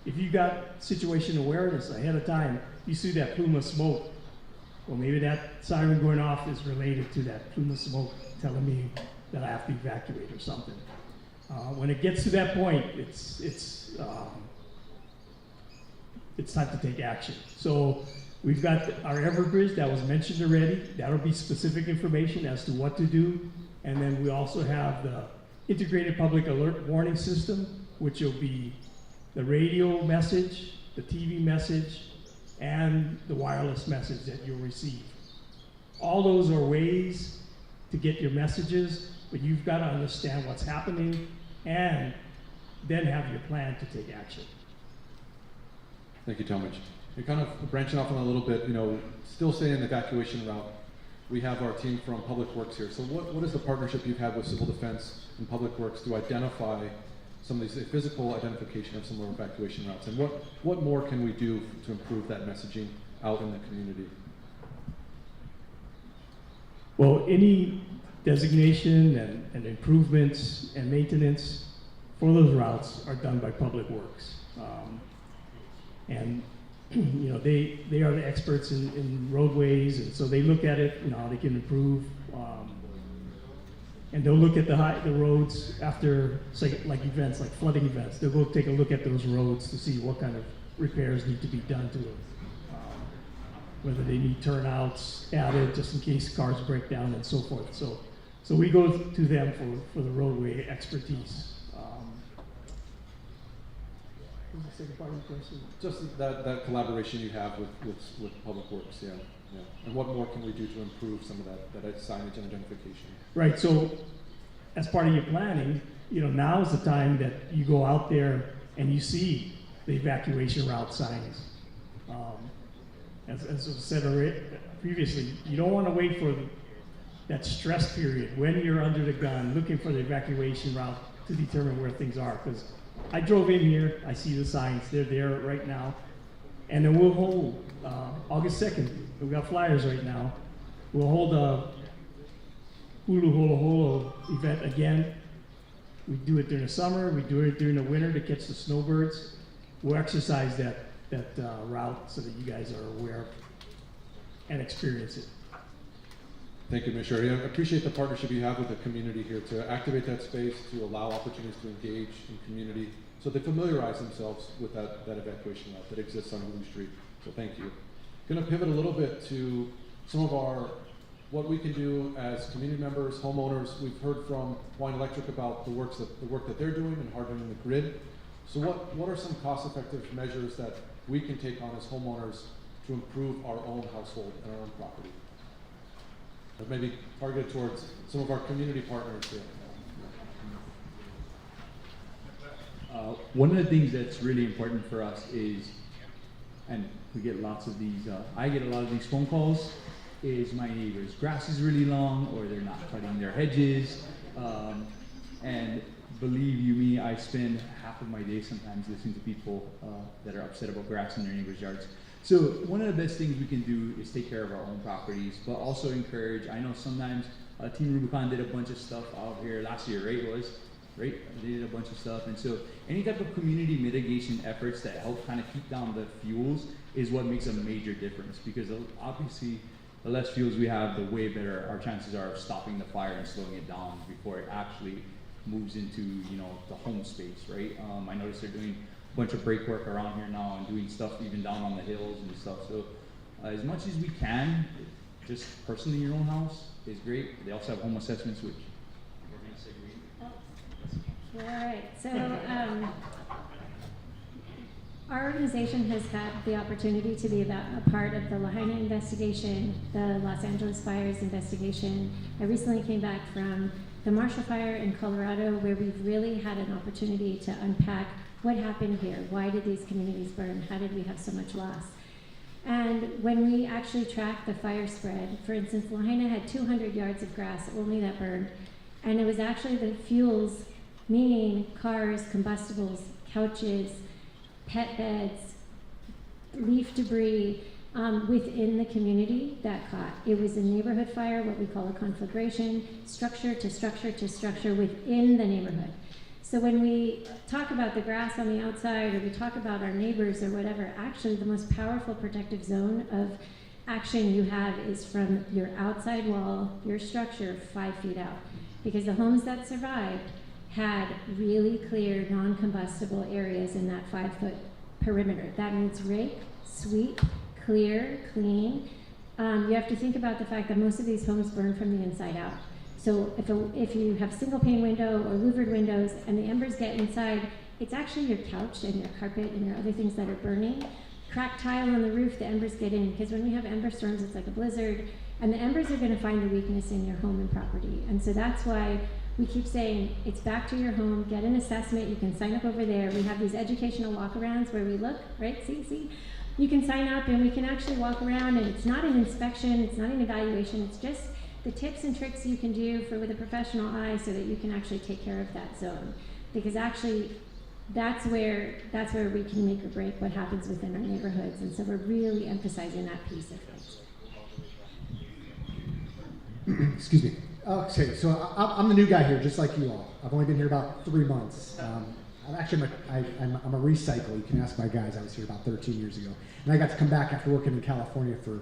If you got situation awareness ahead of time, you see that plume of smoke, well, maybe that siren going off is related to that plume of smoke telling me that I have to evacuate or something. When it gets to that point, it's time to take action. So we've got our Everbridge that was mentioned already. That'll be specific information as to what to do. And then we also have the integrated public alert warning system, which will be the radio message, the TV message, and the wireless message that you'll receive. All those are ways to get your messages, but you've got to understand what's happening and then have your plan to take action. Thank you, Talmadge. You're kind of branching off on a little bit, still staying in the evacuation route. We have our team from Public Works here. So what is the partnership you've had with Civil Defense and Public Works to identify some of these physical identification of some of our evacuation routes? And what more can we do to improve that messaging out in the community? Well, any designation and improvements and maintenance for those routes are done by Public Works. And they are the experts in roadways, and so they look at it, how they can improve. and they'll look at the roads after, say, like events, like flooding events. They'll go take a look at those roads to see what kind of repairs need to be done to them. Whether they need turnouts added just in case cars break down and so forth. So we go to them for the roadway expertise. What was the second part of the question? Just that collaboration you have with Public Works, yeah. And what more can we do to improve some of that signage and identification? Right, so as part of your planning, now is the time that you go out there and you see the evacuation route signs. As was said previously, you don't want to wait for that stress period when you're under the gun looking for the evacuation route to determine where things are. Because I drove in here, I see the signs, they're there right now. And then we'll hold August 2nd, we've got flyers right now. We'll hold a Hulu Holo Holo event again. We do it during the summer, we do it during the winter to catch the snowbirds. We'll exercise that route so that you guys are aware and experience it. Thank you, Commissioner. I appreciate the partnership you have with the community here to activate that space, to allow opportunities to engage in community, so they familiarize themselves with that evacuation route that exists on Blue Street. So thank you. Going to pivot a little bit to some of what we can do as community members, homeowners. We've heard from Hawaiian Electric about the work that they're doing and hardening the grid. So what are some cost-effective measures that we can take on as homeowners to improve our own household and our own property? Or maybe targeted towards some of our community partners here. One of the things that's really important for us is, and we get lots of these, I get a lot of these phone calls, is my neighbor's grass is really long or they're not cutting their hedges. And believe you me, I spend half of my day sometimes listening to people that are upset about grass in their neighbors' yards. So one of the best things we can do is take care of our own properties, but also encourage. I know sometimes Team Rubicon did a bunch of stuff out here last year, right? They did a bunch of stuff, and so any type of community mitigation efforts that help kind of keep down the fuels is what makes a major difference. Because obviously, the less fuels we have, the way better our chances are of stopping the fire and slowing it down before it actually moves into the home space, right? I noticed they're doing a bunch of brake work around here now and doing stuff even down on the hills and stuff. So as much as we can, just personally in your own house is great. They also have home assessments, which we're going to say All right, so our organization has had the opportunity to be a part of the Lahaina investigation, the Los Angeles fires investigation. I recently came back from the Marshall Fire in Colorado, where we've really had an opportunity to unpack what happened here. Why did these communities burn? How did we have so much loss? And when we actually tracked the fire spread, for instance, Lahaina had 200 yards of grass only that burned, and it was actually the fuels, meaning cars, combustibles, couches, pet beds, leaf debris, within the community that caught. It was a neighborhood fire, what we call a conflagration, structure to structure to structure within the neighborhood. So when we talk about the grass on the outside, or we talk about our neighbors or whatever, actually the most powerful protective zone of action you have is from your outside wall, your structure 5 feet out. Because the homes that survived had really clear, non-combustible areas in that 5-foot perimeter. That means rake, sweep, clear, clean. You have to think about the fact that most of these homes burn from the inside out. So if you have single pane window or louvered windows and the embers get inside, it's actually your couch and your carpet and your other things that are burning. Cracked tile on the roof, the embers get in, because when we have ember storms, it's like a blizzard, and the embers are going to find the weakness in your home and property. And so that's why we keep saying, it's back to your home, get an assessment, you can sign up over there. We have these educational walkarounds where we look, right, see? You can sign up and we can actually walk around, and it's not an inspection, it's not an evaluation, it's just the tips and tricks you can do with a professional eye so that you can actually take care of that zone. Because actually, that's where we can make or break what happens within our neighborhoods. And so we're really emphasizing that piece of things. Excuse me. Okay, so I'm the new guy here, just like you all. I've only been here about 3 months. I'm a recycler. You can ask my guys. I was here about 13 years ago. And I got to come back after working in California for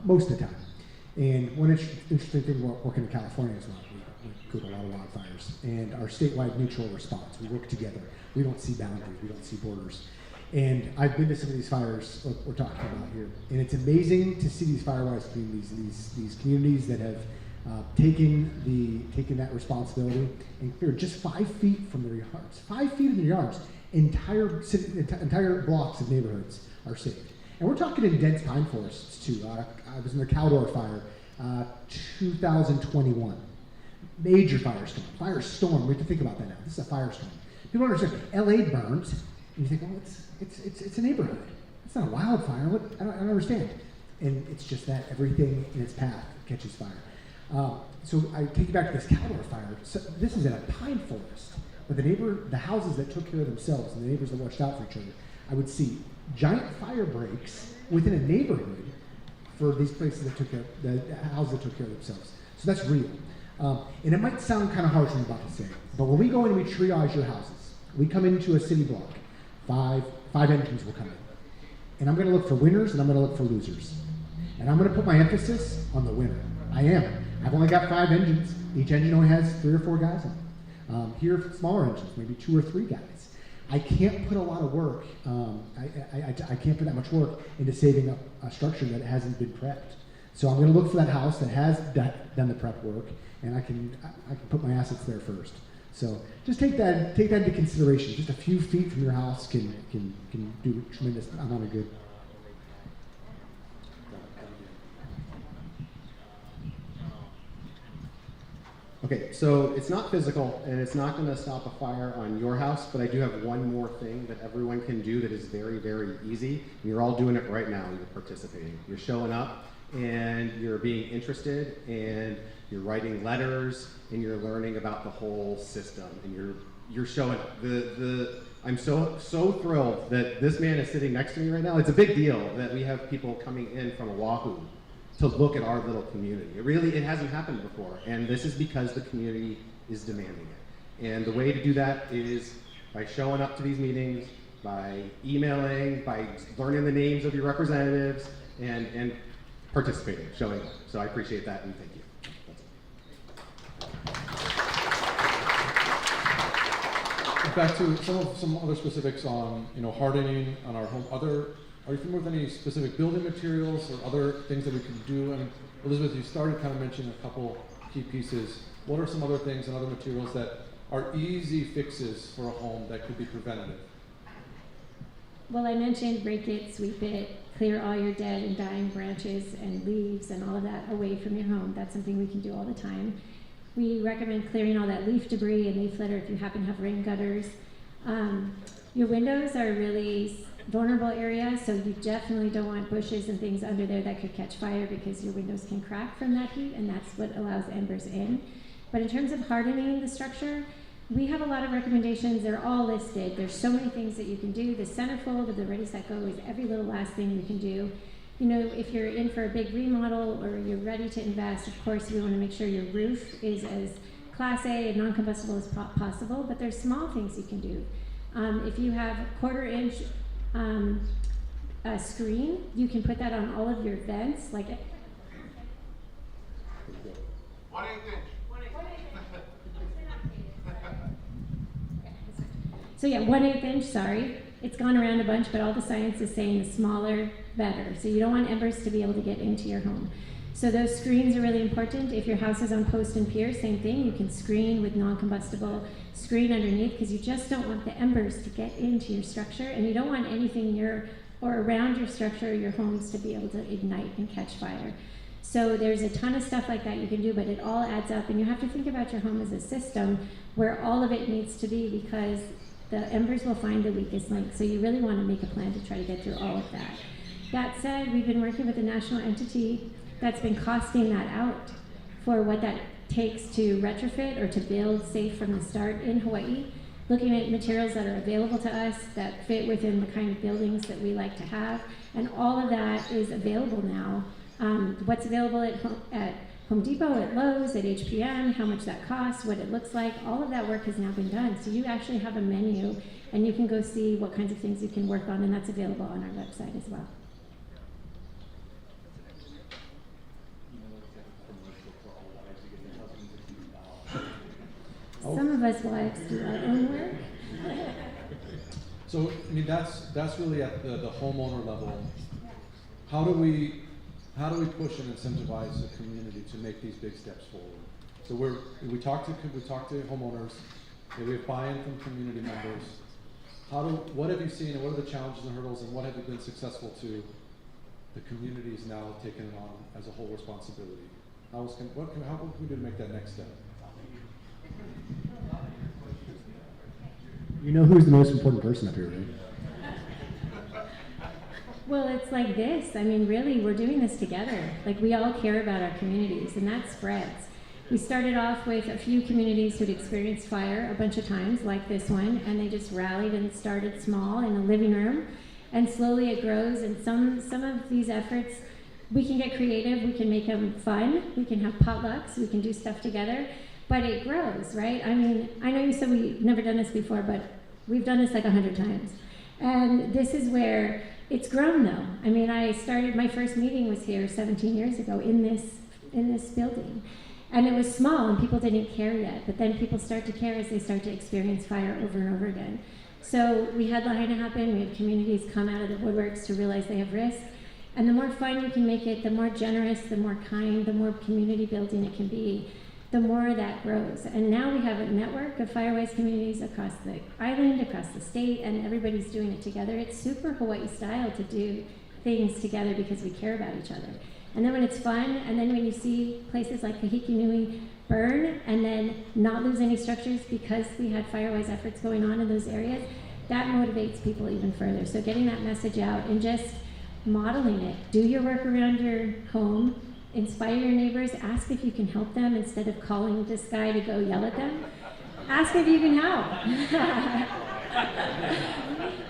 most of the time. And one interesting thing about working in California is go to a lot of wildfires, and our statewide mutual response. We work together. We don't see boundaries. We don't see borders. And I've been to some of these fires we're talking about here, and it's amazing to see these firewise communities, these communities that have taken that responsibility and cleared just 5 feet from their yards. 5 feet in their yards, entire blocks of neighborhoods are saved. And we're talking in dense pine forests too. I was in the Caldor fire, 2021. Major firestorm. We have to think about that now. This is a firestorm. People don't understand. LA burns, and you think, well, it's a neighborhood. It's not a wildfire. I don't understand. And it's just that everything in its path catches fire. So I take you back to this Caldor fire. So this is in a pine forest, but the houses that took care of themselves and the neighbors that watched out for each other, I would see giant fire breaks within a neighborhood for these places that took care, the houses that took care of themselves. So that's real. And it might sound kind of harsh what I'm about to say, but when we go in and we triage your houses, we come into a city block, five engines will come in. And I'm gonna look for winners and I'm gonna look for losers. And I'm gonna put my emphasis on the winner. I am. I've only got 5 engines. Each engine only has 3 or 4 guys on it. Here, smaller engines, maybe 2 or 3 guys. I can't put a lot of work, I can't put that much work into saving up a structure that hasn't been prepped. So I'm gonna look for that house that has done the prep work, and I can put my assets there first. So just take that into consideration. Just a few feet from your house can do a tremendous amount of good. Okay, so it's not physical, and it's not going to stop a fire on your house, but I do have one more thing that everyone can do that is very, very easy. You're all doing it right now. You're participating. You're showing up, and you're being interested, and you're writing letters, and you're learning about the whole system, and you're showing up. I'm so thrilled that this man is sitting next to me right now. It's a big deal that we have people coming in from Oahu to look at our little community. It hasn't happened before, and this is because the community is demanding it. And the way to do that is by showing up to these meetings, by emailing, by learning the names of your representatives, and participating, showing up. So I appreciate that, and thank you. Back to some other specifics on hardening on our home. Are you familiar with any specific building materials or other things that we can do? And Elizabeth, you started kind of mentioning a couple key pieces. What are some other things and other materials that are easy fixes for a home that could be preventative? Well, I mentioned break it, sweep it, clear all your dead and dying branches and leaves and all of that away from your home. That's something we can do all the time. We recommend clearing all that leaf debris and leaf litter if you happen to have rain gutters. Your windows are really vulnerable area, so you definitely don't want bushes and things under there that could catch fire because your windows can crack from that heat, and that's what allows embers in. But in terms of hardening the structure, we have a lot of recommendations. They're all listed. There's so many things that you can do. The centerfold of the Ready, Set, Go is every little last thing you can do. If you're in for a big remodel or you're ready to invest, of course, we want to make sure your roof is as Class A and non-combustible as possible, but there's small things you can do. If you have a 1/4 inch a screen, you can put that on all of your vents, like 1/8 inch. So yeah, 1/8 inch, sorry. It's gone around a bunch, but all the science is saying the smaller, better. So you don't want embers to be able to get into your home. So those screens are really important. If your house is on post and pier, same thing. You can screen with non-combustible screen underneath because you just don't want the embers to get into your structure, and you don't want anything near or around your structure or your homes to be able to ignite and catch fire. So there's a ton of stuff like that you can do, but it all adds up, and you have to think about your home as a system where all of it needs to be, because the embers will find the weakest link. So you really want to make a plan to try to get through all of that. That said, we've been working with a national entity that's been costing that out for what that takes to retrofit or to build safe from the start in Hawaii, looking at materials that are available to us that fit within the kind of buildings that we like to have, and all of that is available now. What's available at Home Depot, at Lowe's, at HPM, how much that costs, what it looks like, all of that work has now been done. So you actually have a menu, and you can go see what kinds of things you can work on, and that's available on our website as well. Some of us wives do our own work. So, I mean, that's really at the homeowner level. How do we push and incentivize the community to make these big steps forward? So we talk to homeowners, we have buy-in from community members. What have you seen, and what are the challenges and hurdles, and what have you been successful to the communities now taking it on as a whole responsibility? How can we do to make that next step? You know who's the most important person up here, right? Well, it's like this. I mean, really, we're doing this together. Like, we all care about our communities, and that spreads. We started off with a few communities who'd experienced fire a bunch of times, like this one, and they just rallied and started small in a living room, and slowly it grows. And some of these efforts, we can get creative, we can make them fun, we can have potlucks, we can do stuff together, but it grows, right? I mean, I know you said we've never done this before, but we've done this like 100 times. And this is where it's grown, though. I mean, my first meeting was here 17 years ago in this building. And it was small and people didn't care yet, but then people start to care as they start to experience fire over and over again. So we had Lahaina happen, we had communities come out of the woodworks to realize they have risk. And the more fun you can make it, the more generous, the more kind, the more community building it can be, the more that grows. And now we have a network of firewise communities across the island, across the state, and everybody's doing it together. It's super Hawaii style to do things together because we care about each other. And then when it's fun, and then when you see places like Kahiki Nui burn and then not lose any structures because we had firewise efforts going on in those areas, that motivates people even further. So getting that message out and just modeling it. Do your work around your home, inspire your neighbors, ask if you can help them instead of calling this guy to go yell at them. Ask if you can help.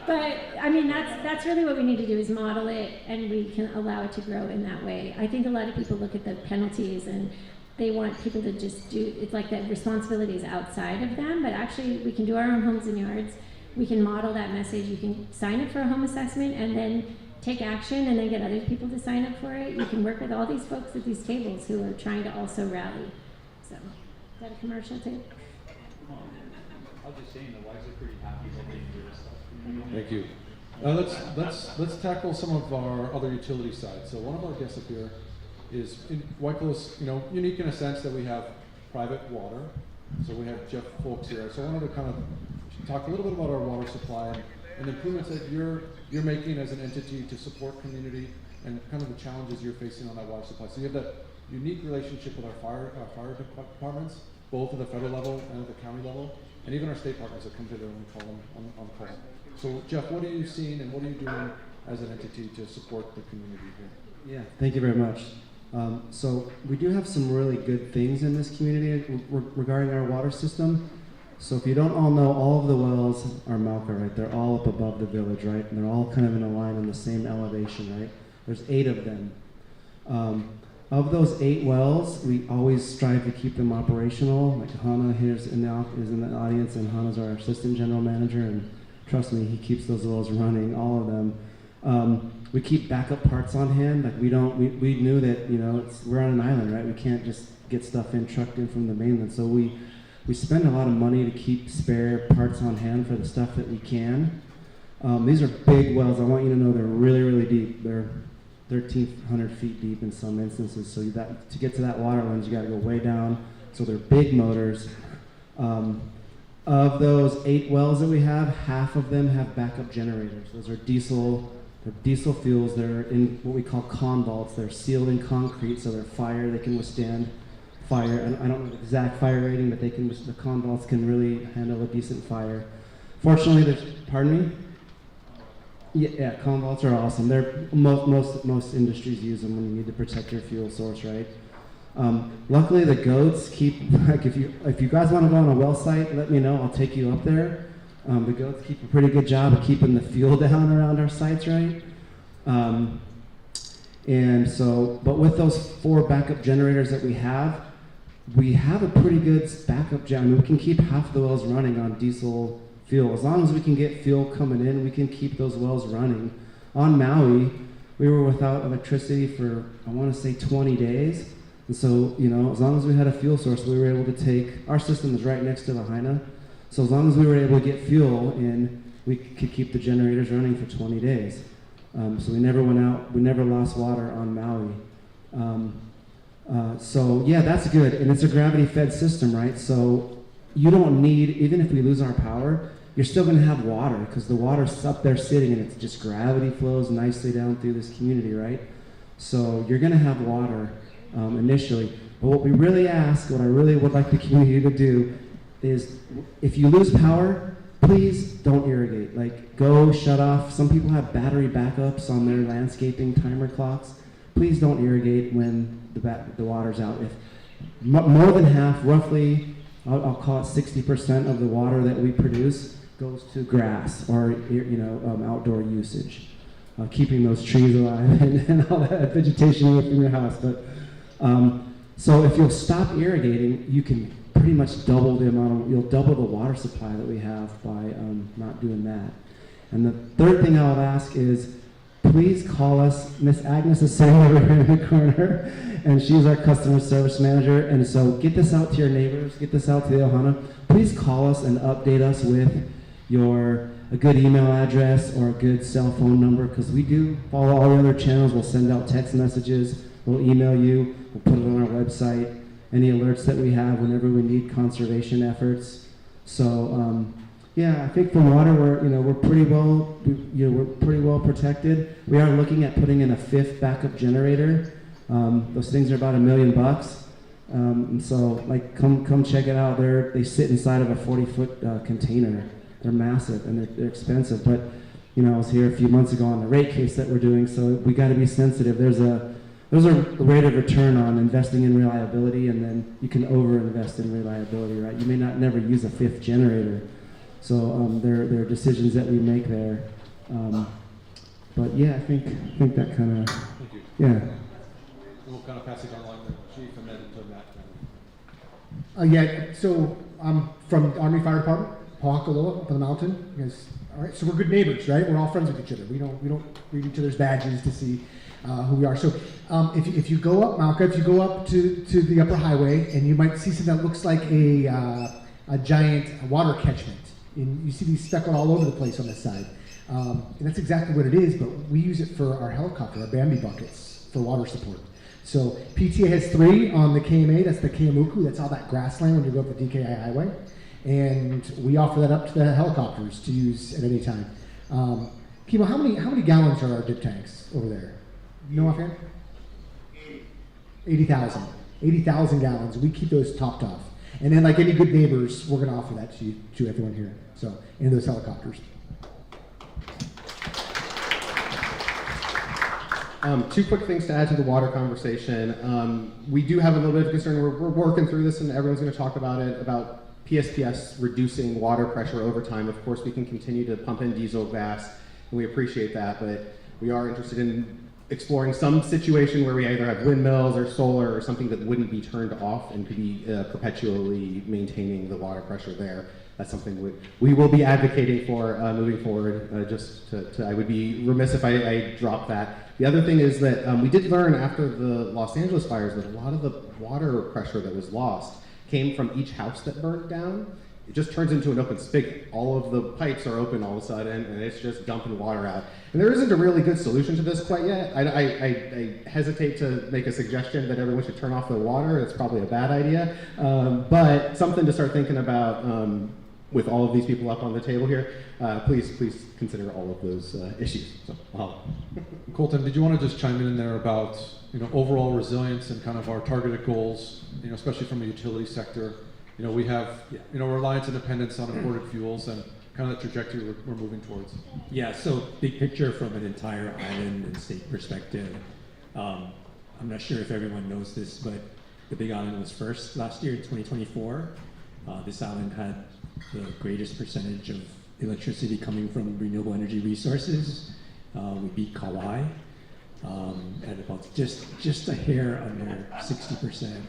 But I mean, that's really what we need to do, is model it, and we can allow it to grow in that way. I think a lot of people look at the penalties and they want people to just do, it's like that responsibility is outside of them, but actually we can do our own homes and yards. We can model that message. You can sign up for a home assessment and then take action and then get other people to sign up for it. You can work with all these folks at these tables who are trying to also rally. So, is that a commercial too? I was just saying, the wives are pretty happy that they do this stuff. Thank you. Let's tackle some of our other utility sides. So one of our guests up here is Waikōloa's, unique in a sense that we have private water. So we have Geoff Fulks here. So I wanted to kind of talk a little bit about our water supply and the improvements that you're making as an entity to support community and kind of the challenges you're facing on that water supply. So you have that unique relationship with our fire departments, both at the federal level and at the county level, and even our state partners that come together and we call them on call. So Geoff, what are you seeing and what are you doing as an entity to support the community here? Yeah, thank you very much. So we do have some really good things in this community regarding our water system. So if you don't all know, all of the wells are Mauka, right? They're all up above the village, right? And they're all kind of in a line on the same elevation, right? There's 8 of them. Of those 8 wells, we always strive to keep them operational. Like Hana here is in the audience, and Hana's our assistant general manager, and trust me, he keeps those wells running, all of them. We keep backup parts on hand. Like we knew that we're on an island, right? We can't just get stuff trucked in from the mainland. So we spend a lot of money to keep spare parts on hand for the stuff that we can. These are big wells. I want you to know they're really, really deep. They're 1,300 feet deep in some instances. So to get to that water lens, you got to go way down. So they're big motors. Of those 8 wells that we have, half of them have backup generators. Those are diesel fuels. They're in what we call convaults. They're sealed in concrete, so they're fire. They can withstand fire. I don't know the exact fire rating, but the convaults can really handle a decent fire. Fortunately, pardon me? Yeah, convaults are awesome. They're most industries use them when you need to protect your fuel source, right? Luckily, the goats keep, like if you guys want to go on a well site, let me know. I'll take you up there. The goats keep a pretty good job of keeping the fuel down around our sites, right? And so, but with those 4 backup generators that we have a pretty good backup we can keep half the wells running on diesel fuel. As long as we can get fuel coming in, we can keep those wells running. On Maui, we were without electricity for, I want to say 20 days. And so, you know, as long as we had a fuel source, we were able to take, our system is right next to the Lahaina, so as long as we were able to get fuel in, we could keep the generators running for 20 days. So we never went out, we never lost water on Maui. So yeah, that's good, and it's a gravity-fed system, right? So you don't need, even if we lose our power, you're still going to have water because the water's up there sitting and it's just gravity flows nicely down through this community, right? So you're going to have water initially. But what we really ask, what I really would like the community to do is if you lose power, please don't irrigate. Like, go shut off. Some people have battery backups on their landscaping timer clocks. Please don't irrigate when the water's out. If more than half, roughly, I'll call it 60% of the water that we produce goes to grass or outdoor usage, keeping those trees alive and all that vegetation within your house. But so if you'll stop irrigating, you can pretty much double the amount of, you'll double the water supply that we have by not doing that. And the third thing I would ask is, please call us. Miss Agnes is sitting over here in the corner, and she's our customer service manager. And so get this out to your neighbors, get this out to the Ohana. Please call us and update us with a good email address or a good cell phone number, because we do follow all the other channels. We'll send out text messages, we'll email you, we'll put it on our website, any alerts that we have whenever we need conservation efforts. So yeah, I think for water we're pretty well protected. We are looking at putting in a 5th backup generator. Those things are about $1 million. And so like come check it out. They sit inside of a 40-foot container. They're massive and they're expensive. But I was here a few months ago on the rate case that we're doing, so we got to be sensitive. There's a rate of return on investing in reliability, and then you can over-invest in reliability, right? You may never use a 5th generator. So there are decisions that we make there. But yeah, I think that kind of, Thank you. yeah. We'll kind of pass it on along to the chief and then to Matt. Yeah, so I'm from the Army Fire Department, Pōhakuloa, up on the mountain. You guys, all right, so we're good neighbors, right? We're all friends with each other. We don't read each other's badges to see who we are. So if you go up Mauka, if you go up to the upper highway, and you might see something that looks like a giant water catchment. And you see these speckled all over the place on this side. And that's exactly what it is, but we use it for our helicopter, our Bambi buckets, for water support. So PTA has 3 on the KMA, that's the Keamuku, that's all that grassland when you go up the DKI highway. And we offer that up to the helicopters to use at any time. Kimo, how many gallons are our dip tanks over there? You know offhand? 80,000. 80,000 gallons. We keep those topped off. And then, like any good neighbors, we're going to offer that to everyone here. So, in those helicopters. 2 quick things to add to the water conversation. We do have a little bit of concern. We're working through this, and everyone's going to talk about it, about PSPS reducing water pressure over time. Of course, we can continue to pump in diesel gas, and we appreciate that, but we are interested in exploring some situation where we either have windmills or solar or something that wouldn't be turned off and could be perpetually maintaining the water pressure there. That's something we will be advocating for moving forward. I would be remiss if I dropped that. The other thing is that we did learn after the Los Angeles fires that a lot of the water pressure that was lost came from each house that burned down. It just turns into an open spigot. All of the pipes are open all of a sudden, and it's just dumping water out. And there isn't a really good solution to this quite yet. I hesitate to make a suggestion that everyone should turn off their water. It's probably a bad idea. But something to start thinking about with all of these people up on the table here. Please consider all of those issues. So, Colton, did you want to just chime in there about overall resilience and kind of our targeted goals, especially from the utility sector? We have reliance and dependence on imported fuels and kind of the trajectory we're moving towards. Yeah, so big picture from an entire island and state perspective. I'm not sure if everyone knows this, but the Big Island was first last year in 2024. This island had the greatest percentage of electricity coming from renewable energy resources. We beat Hawai at about just a hair under 60%.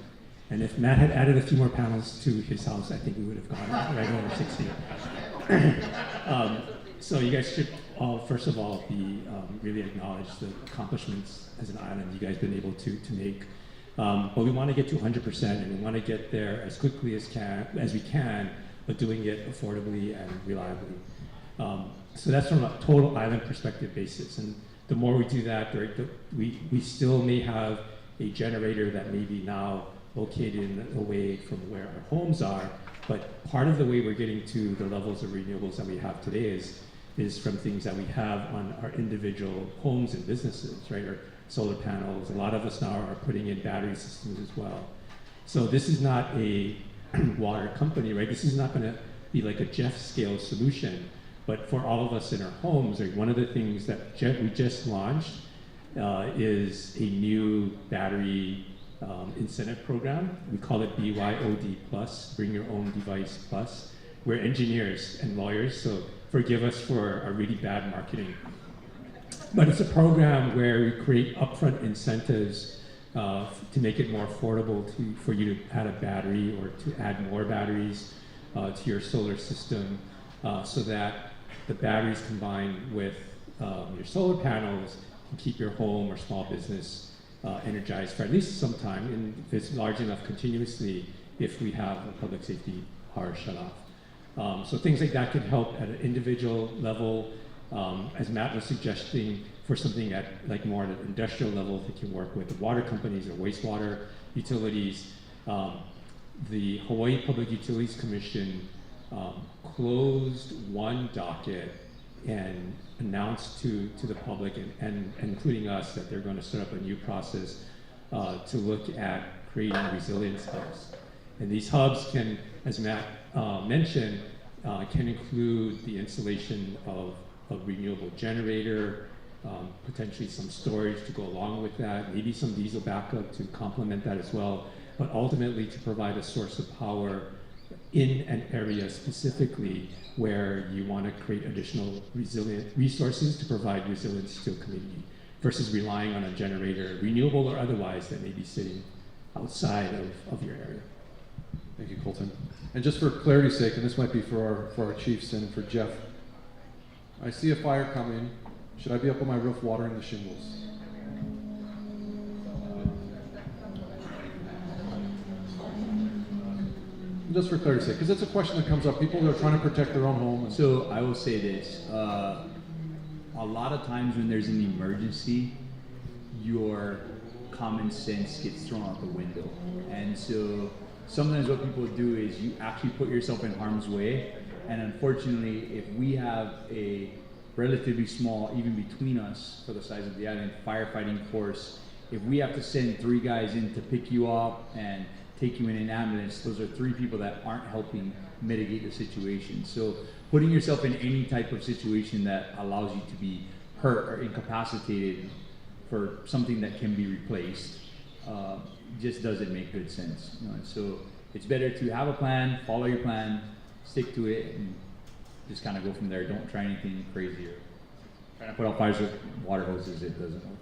And if Matt had added a few more panels to his house, I think we would have gone right over 60. So you guys should all, first of all, be really acknowledge the accomplishments as an island you guys been able to make. But we want to get to 100%, and we want to get there as quickly as we can, but doing it affordably and reliably. So that's from a total island perspective basis. And the more we do that, we still may have a generator that may be now located away from where our homes are. But part of the way we're getting to the levels of renewables that we have today is from things that we have on our individual homes and businesses, right? Or solar panels. A lot of us now are putting in battery systems as well. So this is not a water company, right? This is not going to be like a Geoff scale solution. But for all of us in our homes, like one of the things that we just launched is a new battery incentive program. We call it BYOD Plus, Bring Your Own Device Plus. We're engineers and lawyers, so forgive us for our really bad marketing. But it's a program where we create upfront incentives to make it more affordable for you to add a battery or to add more batteries to your solar system so that the batteries combined with your solar panels can keep your home or small business energized for at least some time, and if it's large enough continuously if we have a public safety power shut off. So things like that can help at an individual level. As Matt was suggesting, for something at like more at an industrial level, they can work with the water companies or wastewater utilities. The Hawaii Public Utilities Commission closed one docket and announced to the public and including us that they're going to set up a new process to look at creating resilience hubs. And these hubs can, as Matt mentioned, can include the installation of a renewable generator, potentially some storage to go along with that, maybe some diesel backup to complement that as well, but ultimately to provide a source of power in an area specifically where you want to create additional resilient resources to provide resilience to a community versus relying on a generator, renewable or otherwise, that may be sitting outside of your area. Thank you, Colton. And just for clarity's sake, and this might be for our chiefs and for Geoff, I see a fire coming. Should I be up on my roof watering the shingles? Just for clarity's sake, because it's a question that comes up. People are trying to protect their own home. So I will say this, a lot of times when there's an emergency, your common sense gets thrown out the window. And so sometimes what people do is you actually put yourself in harm's way. And unfortunately, if we have a relatively small, even between us for the size of the island, firefighting force, if we have to send 3 guys in to pick you up and take you in an ambulance, those are 3 people that aren't helping mitigate the situation. So putting yourself in any type of situation that allows you to be hurt or incapacitated for something that can be replaced just doesn't make good sense. You know? So it's better to have a plan, follow your plan, stick to it, and just kind of go from there. Don't try anything crazier. Trying to put out fires with water hoses, it doesn't work.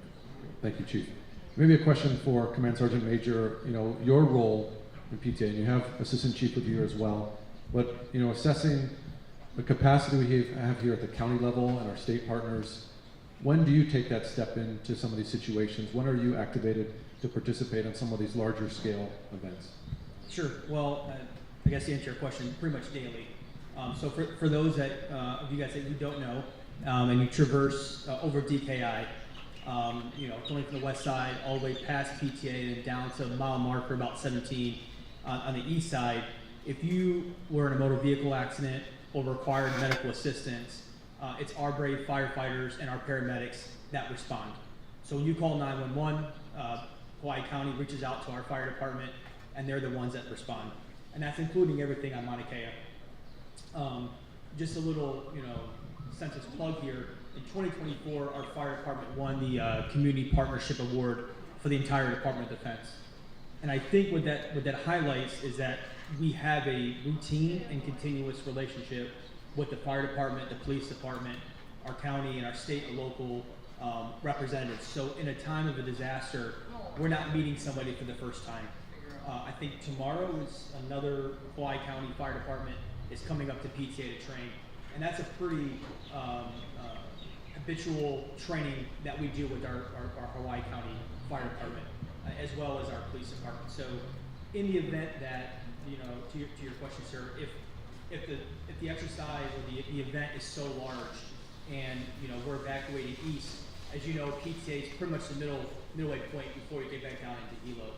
Thank you, Chief. Maybe a question for Command Sergeant Major. You know, your role in PTA, and you have Assistant Chief with you as well, but you know, assessing the capacity we have here at the county level and our state partners, when do you take that step into some of these situations? When are you activated to participate in some of these larger scale events? Sure. Well, I guess to answer your question, pretty much daily. So for those that of you guys that you don't know, and you traverse over DKI, you know, going from the west side all the way past PTA and down to mile marker about 17 on the east side, if you were in a motor vehicle accident or required medical assistance, it's our brave firefighters and our paramedics that respond. So when you call 911, Hawaii County reaches out to our fire department, and they're the ones that respond. And that's including everything on Mauna Kea. Just a little, you know, census plug here. In 2024, our fire department won the Community Partnership Award for the entire Department of Defense. And I think what that highlights is that we have a routine and continuous relationship with the fire department, the police department, our county, and our state and local representatives. So in a time of a disaster, we're not meeting somebody for the first time. I think tomorrow is another Hawaii County Fire Department is coming up to PTA to train. And that's a pretty habitual training that we do with our Hawaii County Fire Department. as well as our police department. So in the event that, to your question, sir, if the exercise or the event is so large and, we're evacuating east, as you know, PTA is pretty much the midway point before you get back down into Hilo.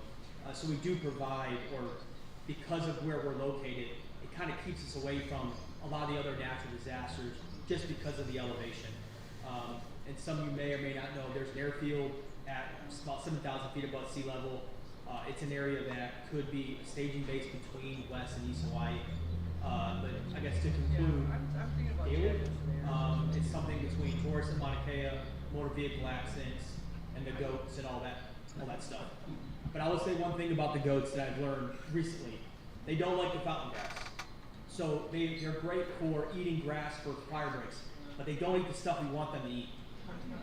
So we do provide, or because of where we're located, it kind of keeps us away from a lot of the other natural disasters just because of the elevation. And some of you may or may not know, there's an airfield at about 7,000 feet above sea level. It's an area that could be a staging base between West and East Hawaii. But I guess to conclude, daily, it's something between tourists and Mauna Kea, motor vehicle accidents, and the goats and all that stuff. But I will say one thing about the goats that I've learned recently. They don't like the fountain grass. So they're great for eating grass for fire breaks, but they don't eat the stuff we want them to eat.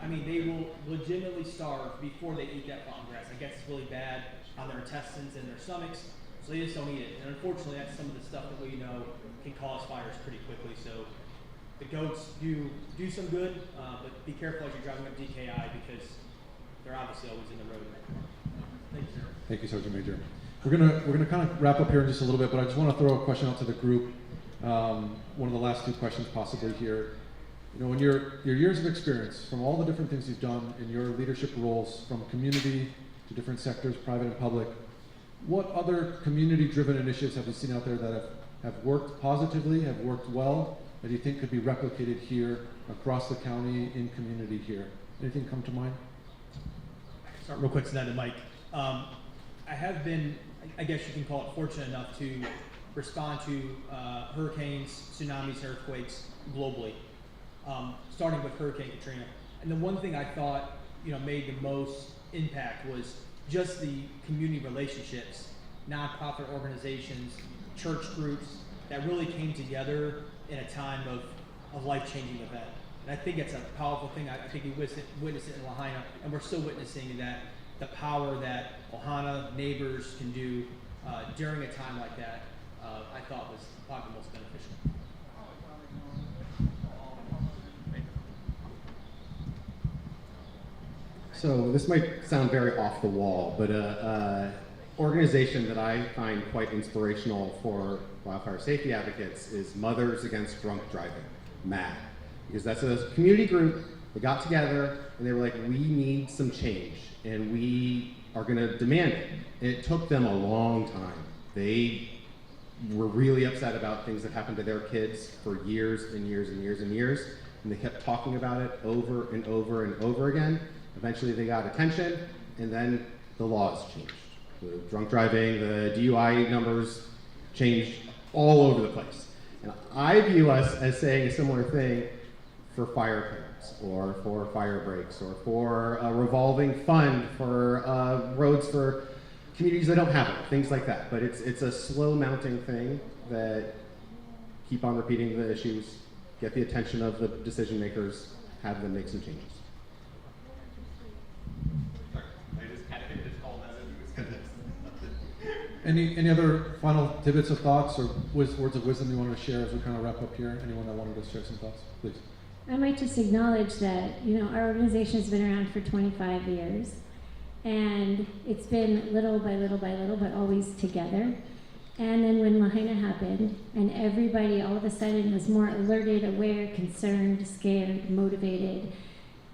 I mean, they will legitimately starve before they eat that fountain grass. I guess it's really bad on their intestines and their stomachs, so they just don't eat it. And unfortunately, that's some of the stuff that we know can cause fires pretty quickly. So the goats do some good, but be careful as you're driving up DKI because they're obviously always in the road. Thank you, sir. Thank you, Sergeant Major. We're gonna kind of wrap up here in just a little bit, but I just want to throw a question out to the group. One of the last two questions possibly here. In your years of experience, from all the different things you've done in your leadership roles, from community to different sectors, private and public, what other community-driven initiatives have you seen out there that have worked positively, have worked well, that you think could be replicated here across the county in community here? Anything come to mind? Start real quick to that to Mike. I have been, I guess you can call it, fortunate enough to respond to hurricanes, tsunamis, and earthquakes globally, starting with Hurricane Katrina. And the one thing I thought made the most impact was just the community relationships, nonprofit organizations, church groups that really came together in a time of a life-changing event. And I think it's a powerful thing. I think we witnessed it in Lahaina, and we're still witnessing that the power that Ohana neighbors can do during a time like that, I thought was probably the most beneficial. So this might sound very off the wall, but organization that I find quite inspirational for wildfire safety advocates is Mothers Against Drunk Driving, MAD. Because that's a community group that got together and they were like, we need some change and we are gonna demand it. And it took them a long time. They were really upset about things that happened to their kids for years and years and years and years. And they kept talking about it over and over and over again. Eventually they got attention and then the laws changed. The drunk driving, the DUI numbers changed all over the place. And I view us as saying a similar thing for fire parents, or for fire breaks, or for a revolving fund for roads for communities that don't have it, things like that. But it's a slow mounting thing that keep on repeating the issues, get the attention of the decision makers, have them make some changes. Any other final tidbits of thoughts or words of wisdom you want to share as we kind of wrap up here? Anyone that wanted to share some thoughts, please. I might just acknowledge that, our organization has been around for 25 years, and it's been little by little by little, but always together. And then when Lahaina happened, and everybody all of a sudden was more alerted, aware, concerned, scared, motivated,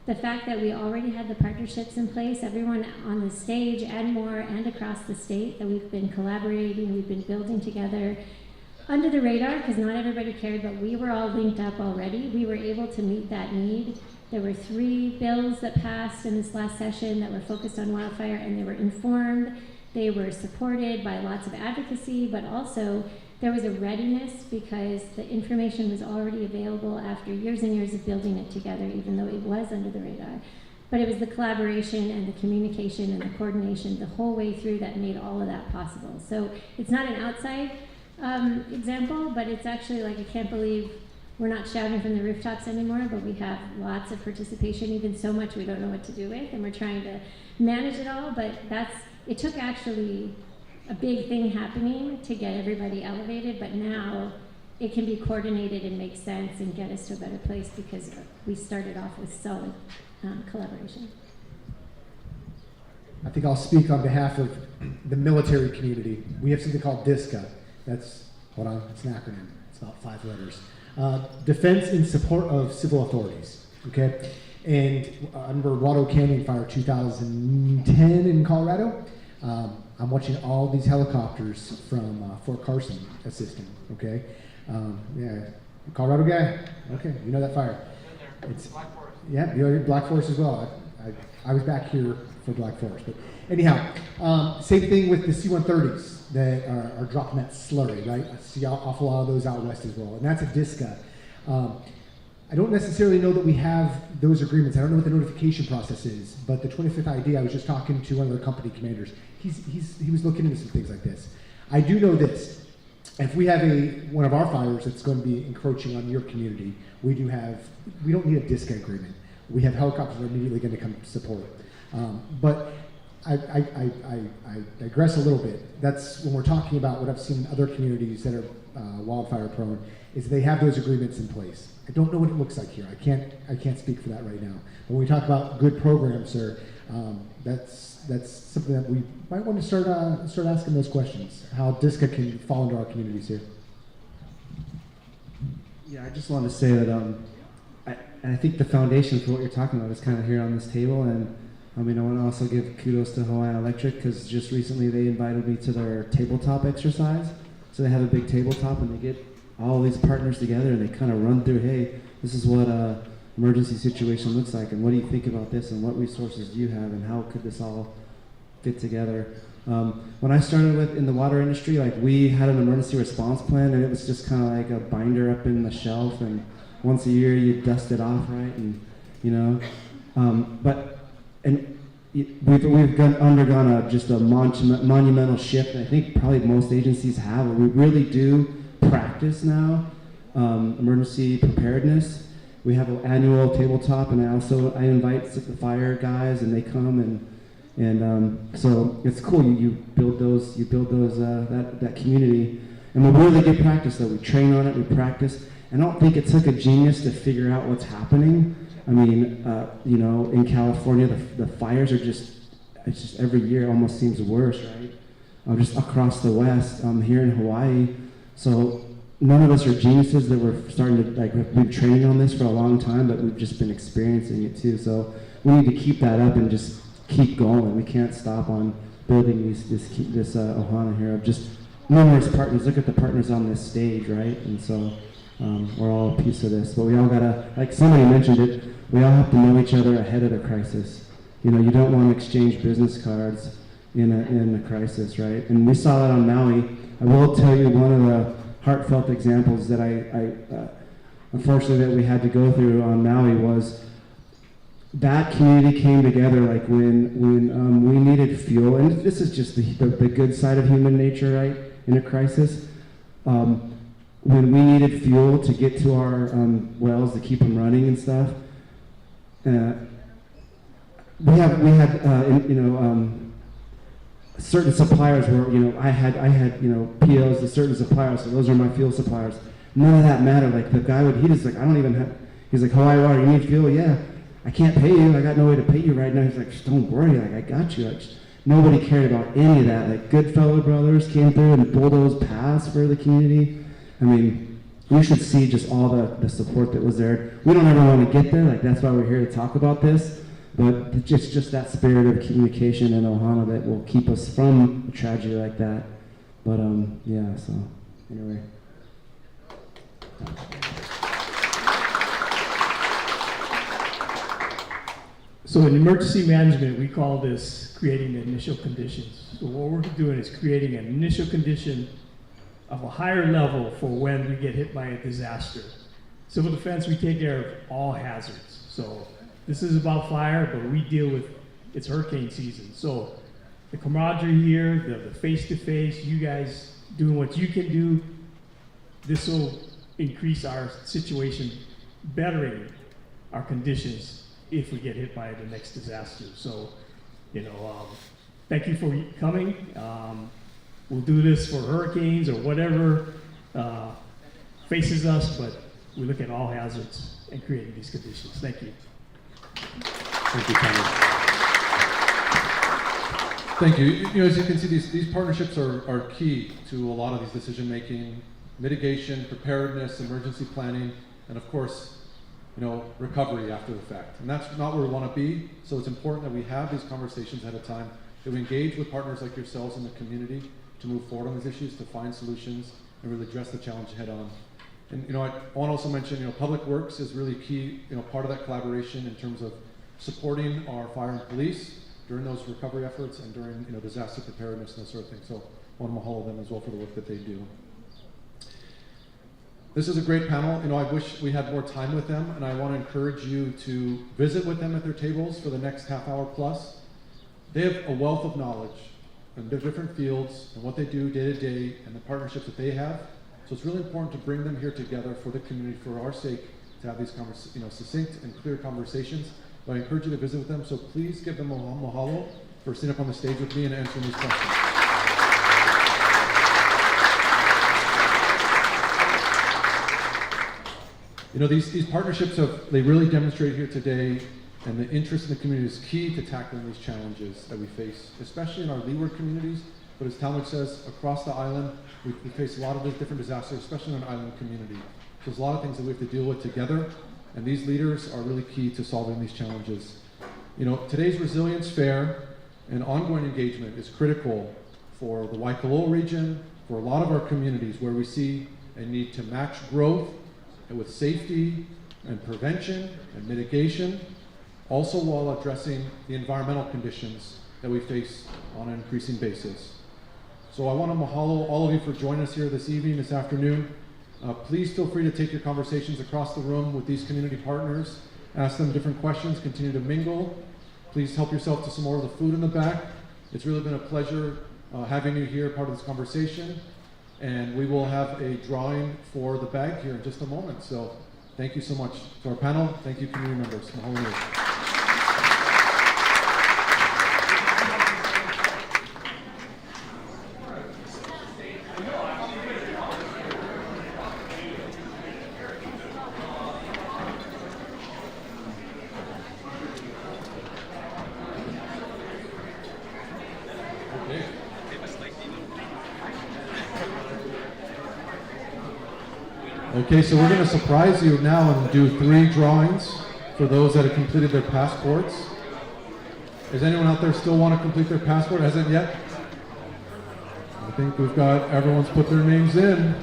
the fact that we already had the partnerships in place, everyone on the stage and more and across the state, that we've been collaborating, we've been building together under the radar, because not everybody cared, but we were all linked up already. We were able to meet that need. There were 3 bills that passed in this last session that were focused on wildfire, and they were informed. They were supported by lots of advocacy, but also there was a readiness because the information was already available after years and years of building it together, even though it was under the radar. But it was the collaboration and the communication and the coordination the whole way through that made all of that possible. So it's not an outside example, but it's actually like, I can't believe we're not shouting from the rooftops anymore, but we have lots of participation, even so much we don't know what to do with, and we're trying to manage it all, but it took actually a big thing happening to get everybody elevated, but now it can be coordinated and make sense and get us to a better place because we started off with solid collaboration. I think I'll speak on behalf of the military community. We have something called DISCA. That's, hold on, it's an acronym. It's about 5 letters. Defense in Support of Civil Authorities, okay? And under Watto Canyon Fire 2010 in Colorado, I'm watching all these helicopters from Fort Carson assisting, okay? Yeah, Colorado guy? Okay, you know that fire. It's Black Forest. Yeah, you're Black Forest as well. I was back here for Black Forest, but anyhow, same thing with the C-130s that are dropping that slurry, right? I see an awful lot of those out west as well, and that's a DISCA. I don't necessarily know that we have those agreements. I don't know what the notification process is, but the 25th ID, I was just talking to one of the company commanders. He was looking into some things like this. I do know this. If we have one of our fires that's going to be encroaching on your community, we don't need a DISCA agreement. We have helicopters that are immediately going to come support. But I digress a little bit. That's when we're talking about what I've seen in other communities that are wildfire prone, is they have those agreements in place. I don't know what it looks like here. I can't speak for that right now. But when we talk about good programs, sir, that's something that we might want to start asking those questions. How DISCA can fall into our communities here. Yeah, I just want to say that I think the foundation for what you're talking about is kind of here on this table, and I mean, I want to also give kudos to Hawaiian Electric, because just recently they invited me to their tabletop exercise. So they have a big tabletop, and they get all these partners together, and they kind of run through, hey, this is what a emergency situation looks like, and what do you think about this, and what resources do you have, and how could this all fit together? When I started in the water industry, like, we had an emergency response plan, and it was just kind of like a binder up in the shelf, and once a year you dust it off, right? And you know, we've undergone just a monumental shift. I think probably most agencies have. We really do practice now emergency preparedness. We have an annual tabletop, and I invite the fire guys, and they come, and so it's cool. You build that community, and we really get practice. Though we train on it, we practice. I don't think it took a genius to figure out what's happening. I mean, you know, in California, the fires are it's just every year almost seems worse, right? Just across the West, here in Hawaii. So none of us are geniuses that we're starting to, like, we've been training on this for a long time, but we've just been experiencing it too. So we need to keep that up and just keep going. We can't stop on building this ohana here of just numerous partners. Look at the partners on this stage, right? And so we're all a piece of this, but we all gotta, like somebody mentioned it, we all have to know each other ahead of the crisis. You know, you don't want to exchange business cards in a crisis, right? And we saw that on Maui. I will tell you one of the heartfelt examples that I unfortunately that we had to go through on Maui was that community came together, like when we needed fuel, and this is just the good side of human nature, right? In a crisis. When we needed fuel to get to our wells to keep them running and stuff, we had certain suppliers were, you know, I had POs to certain suppliers, so those are my fuel suppliers. None of that mattered. Like the guy he was like, I don't even have. He's like, Hawaii Water, you need fuel? Yeah. I can't pay you. I got no way to pay you right now. He's like, just don't worry. Like, I got you. Like, nobody cared about any of that. Like, Goodfellow brothers came through and bulldozed paths for the community. I mean, we should see just all the support that was there. We don't ever want to get there. Like, that's why we're here to talk about this. But just that spirit of communication and ohana that will keep us from a tragedy like that. But yeah. So anyway. So in emergency management, we call this creating the initial conditions. So what we're doing is creating an initial condition of a higher level for when we get hit by a disaster. Civil defense, we take care of all hazards. So this is about fire, but we deal with, it's hurricane season. So the camaraderie here, the face-to-face, you guys doing what you can do, this will increase our situation, bettering our conditions if we get hit by the next disaster. So, thank you for coming. We'll do this for hurricanes or whatever faces us, but we look at all hazards and creating these conditions. Thank you. Thank you, Tommy. Thank you. You know, as you can see, these partnerships are key to a lot of these decision making, mitigation, preparedness, emergency planning, and of course, you know, recovery after the fact. And that's not where we want to be. So it's important that we have these conversations ahead of time, that we engage with partners like yourselves in the community to move forward on these issues, to find solutions, and really address the challenge head on. And you know, I want to also mention, you know, Public Works is really key, you know, part of that collaboration in terms of supporting our fire and police during those recovery efforts and during, you know, disaster preparedness and that sort of thing. So I want to mahalo them as well for the work that they do. This is a great panel. You know, I wish we had more time with them, and I want to encourage you to visit with them at their tables for the next half hour plus. They have a wealth of knowledge in their different fields and what they do day to day and the partnerships that they have. So it's really important to bring them here together for the community, for our sake, to have these succinct and clear conversations. But I encourage you to visit with them, so please give them a mahalo for sitting up on the stage with me and answering these questions. You know, these partnerships they really demonstrate here today, and the interest in the community is key to tackling these challenges that we face, especially in our leeward communities, but as Talmadge says, across the island, we face a lot of these different disasters, especially in an island community. So there's a lot of things that we have to deal with together, and these leaders are really key to solving these challenges. You know, today's Resilience Fair and ongoing engagement is critical for the Waikōloa region, for a lot of our communities where we see a need to match growth and with safety and prevention and mitigation, also while addressing the environmental conditions that we face on an increasing basis. So I want to mahalo all of you for joining us here this evening, this afternoon. Please feel free to take your conversations across the room with these community partners. Ask them different questions, continue to mingle. Please help yourself to some more of the food in the back. It's really been a pleasure having you here, part of this conversation. And we will have a drawing for the bag here in just a moment. So thank you so much to our panel. Thank you, community members. Mahalo. Okay, so we're going to surprise you now and do 3 drawings for those that have completed their passports. Does anyone out there still want to complete their passport? Hasn't yet? I think we've got, everyone's put their names in.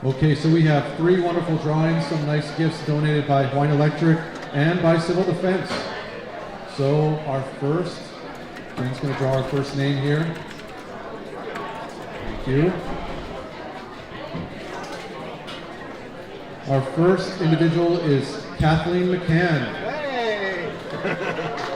Okay, so we have 3 wonderful drawings, some nice gifts donated by Hawaiian Electric and by Civil Defense. So our first, Jen's going to draw our first name here. Thank you. Our first individual is Kathleen McCann. Hey!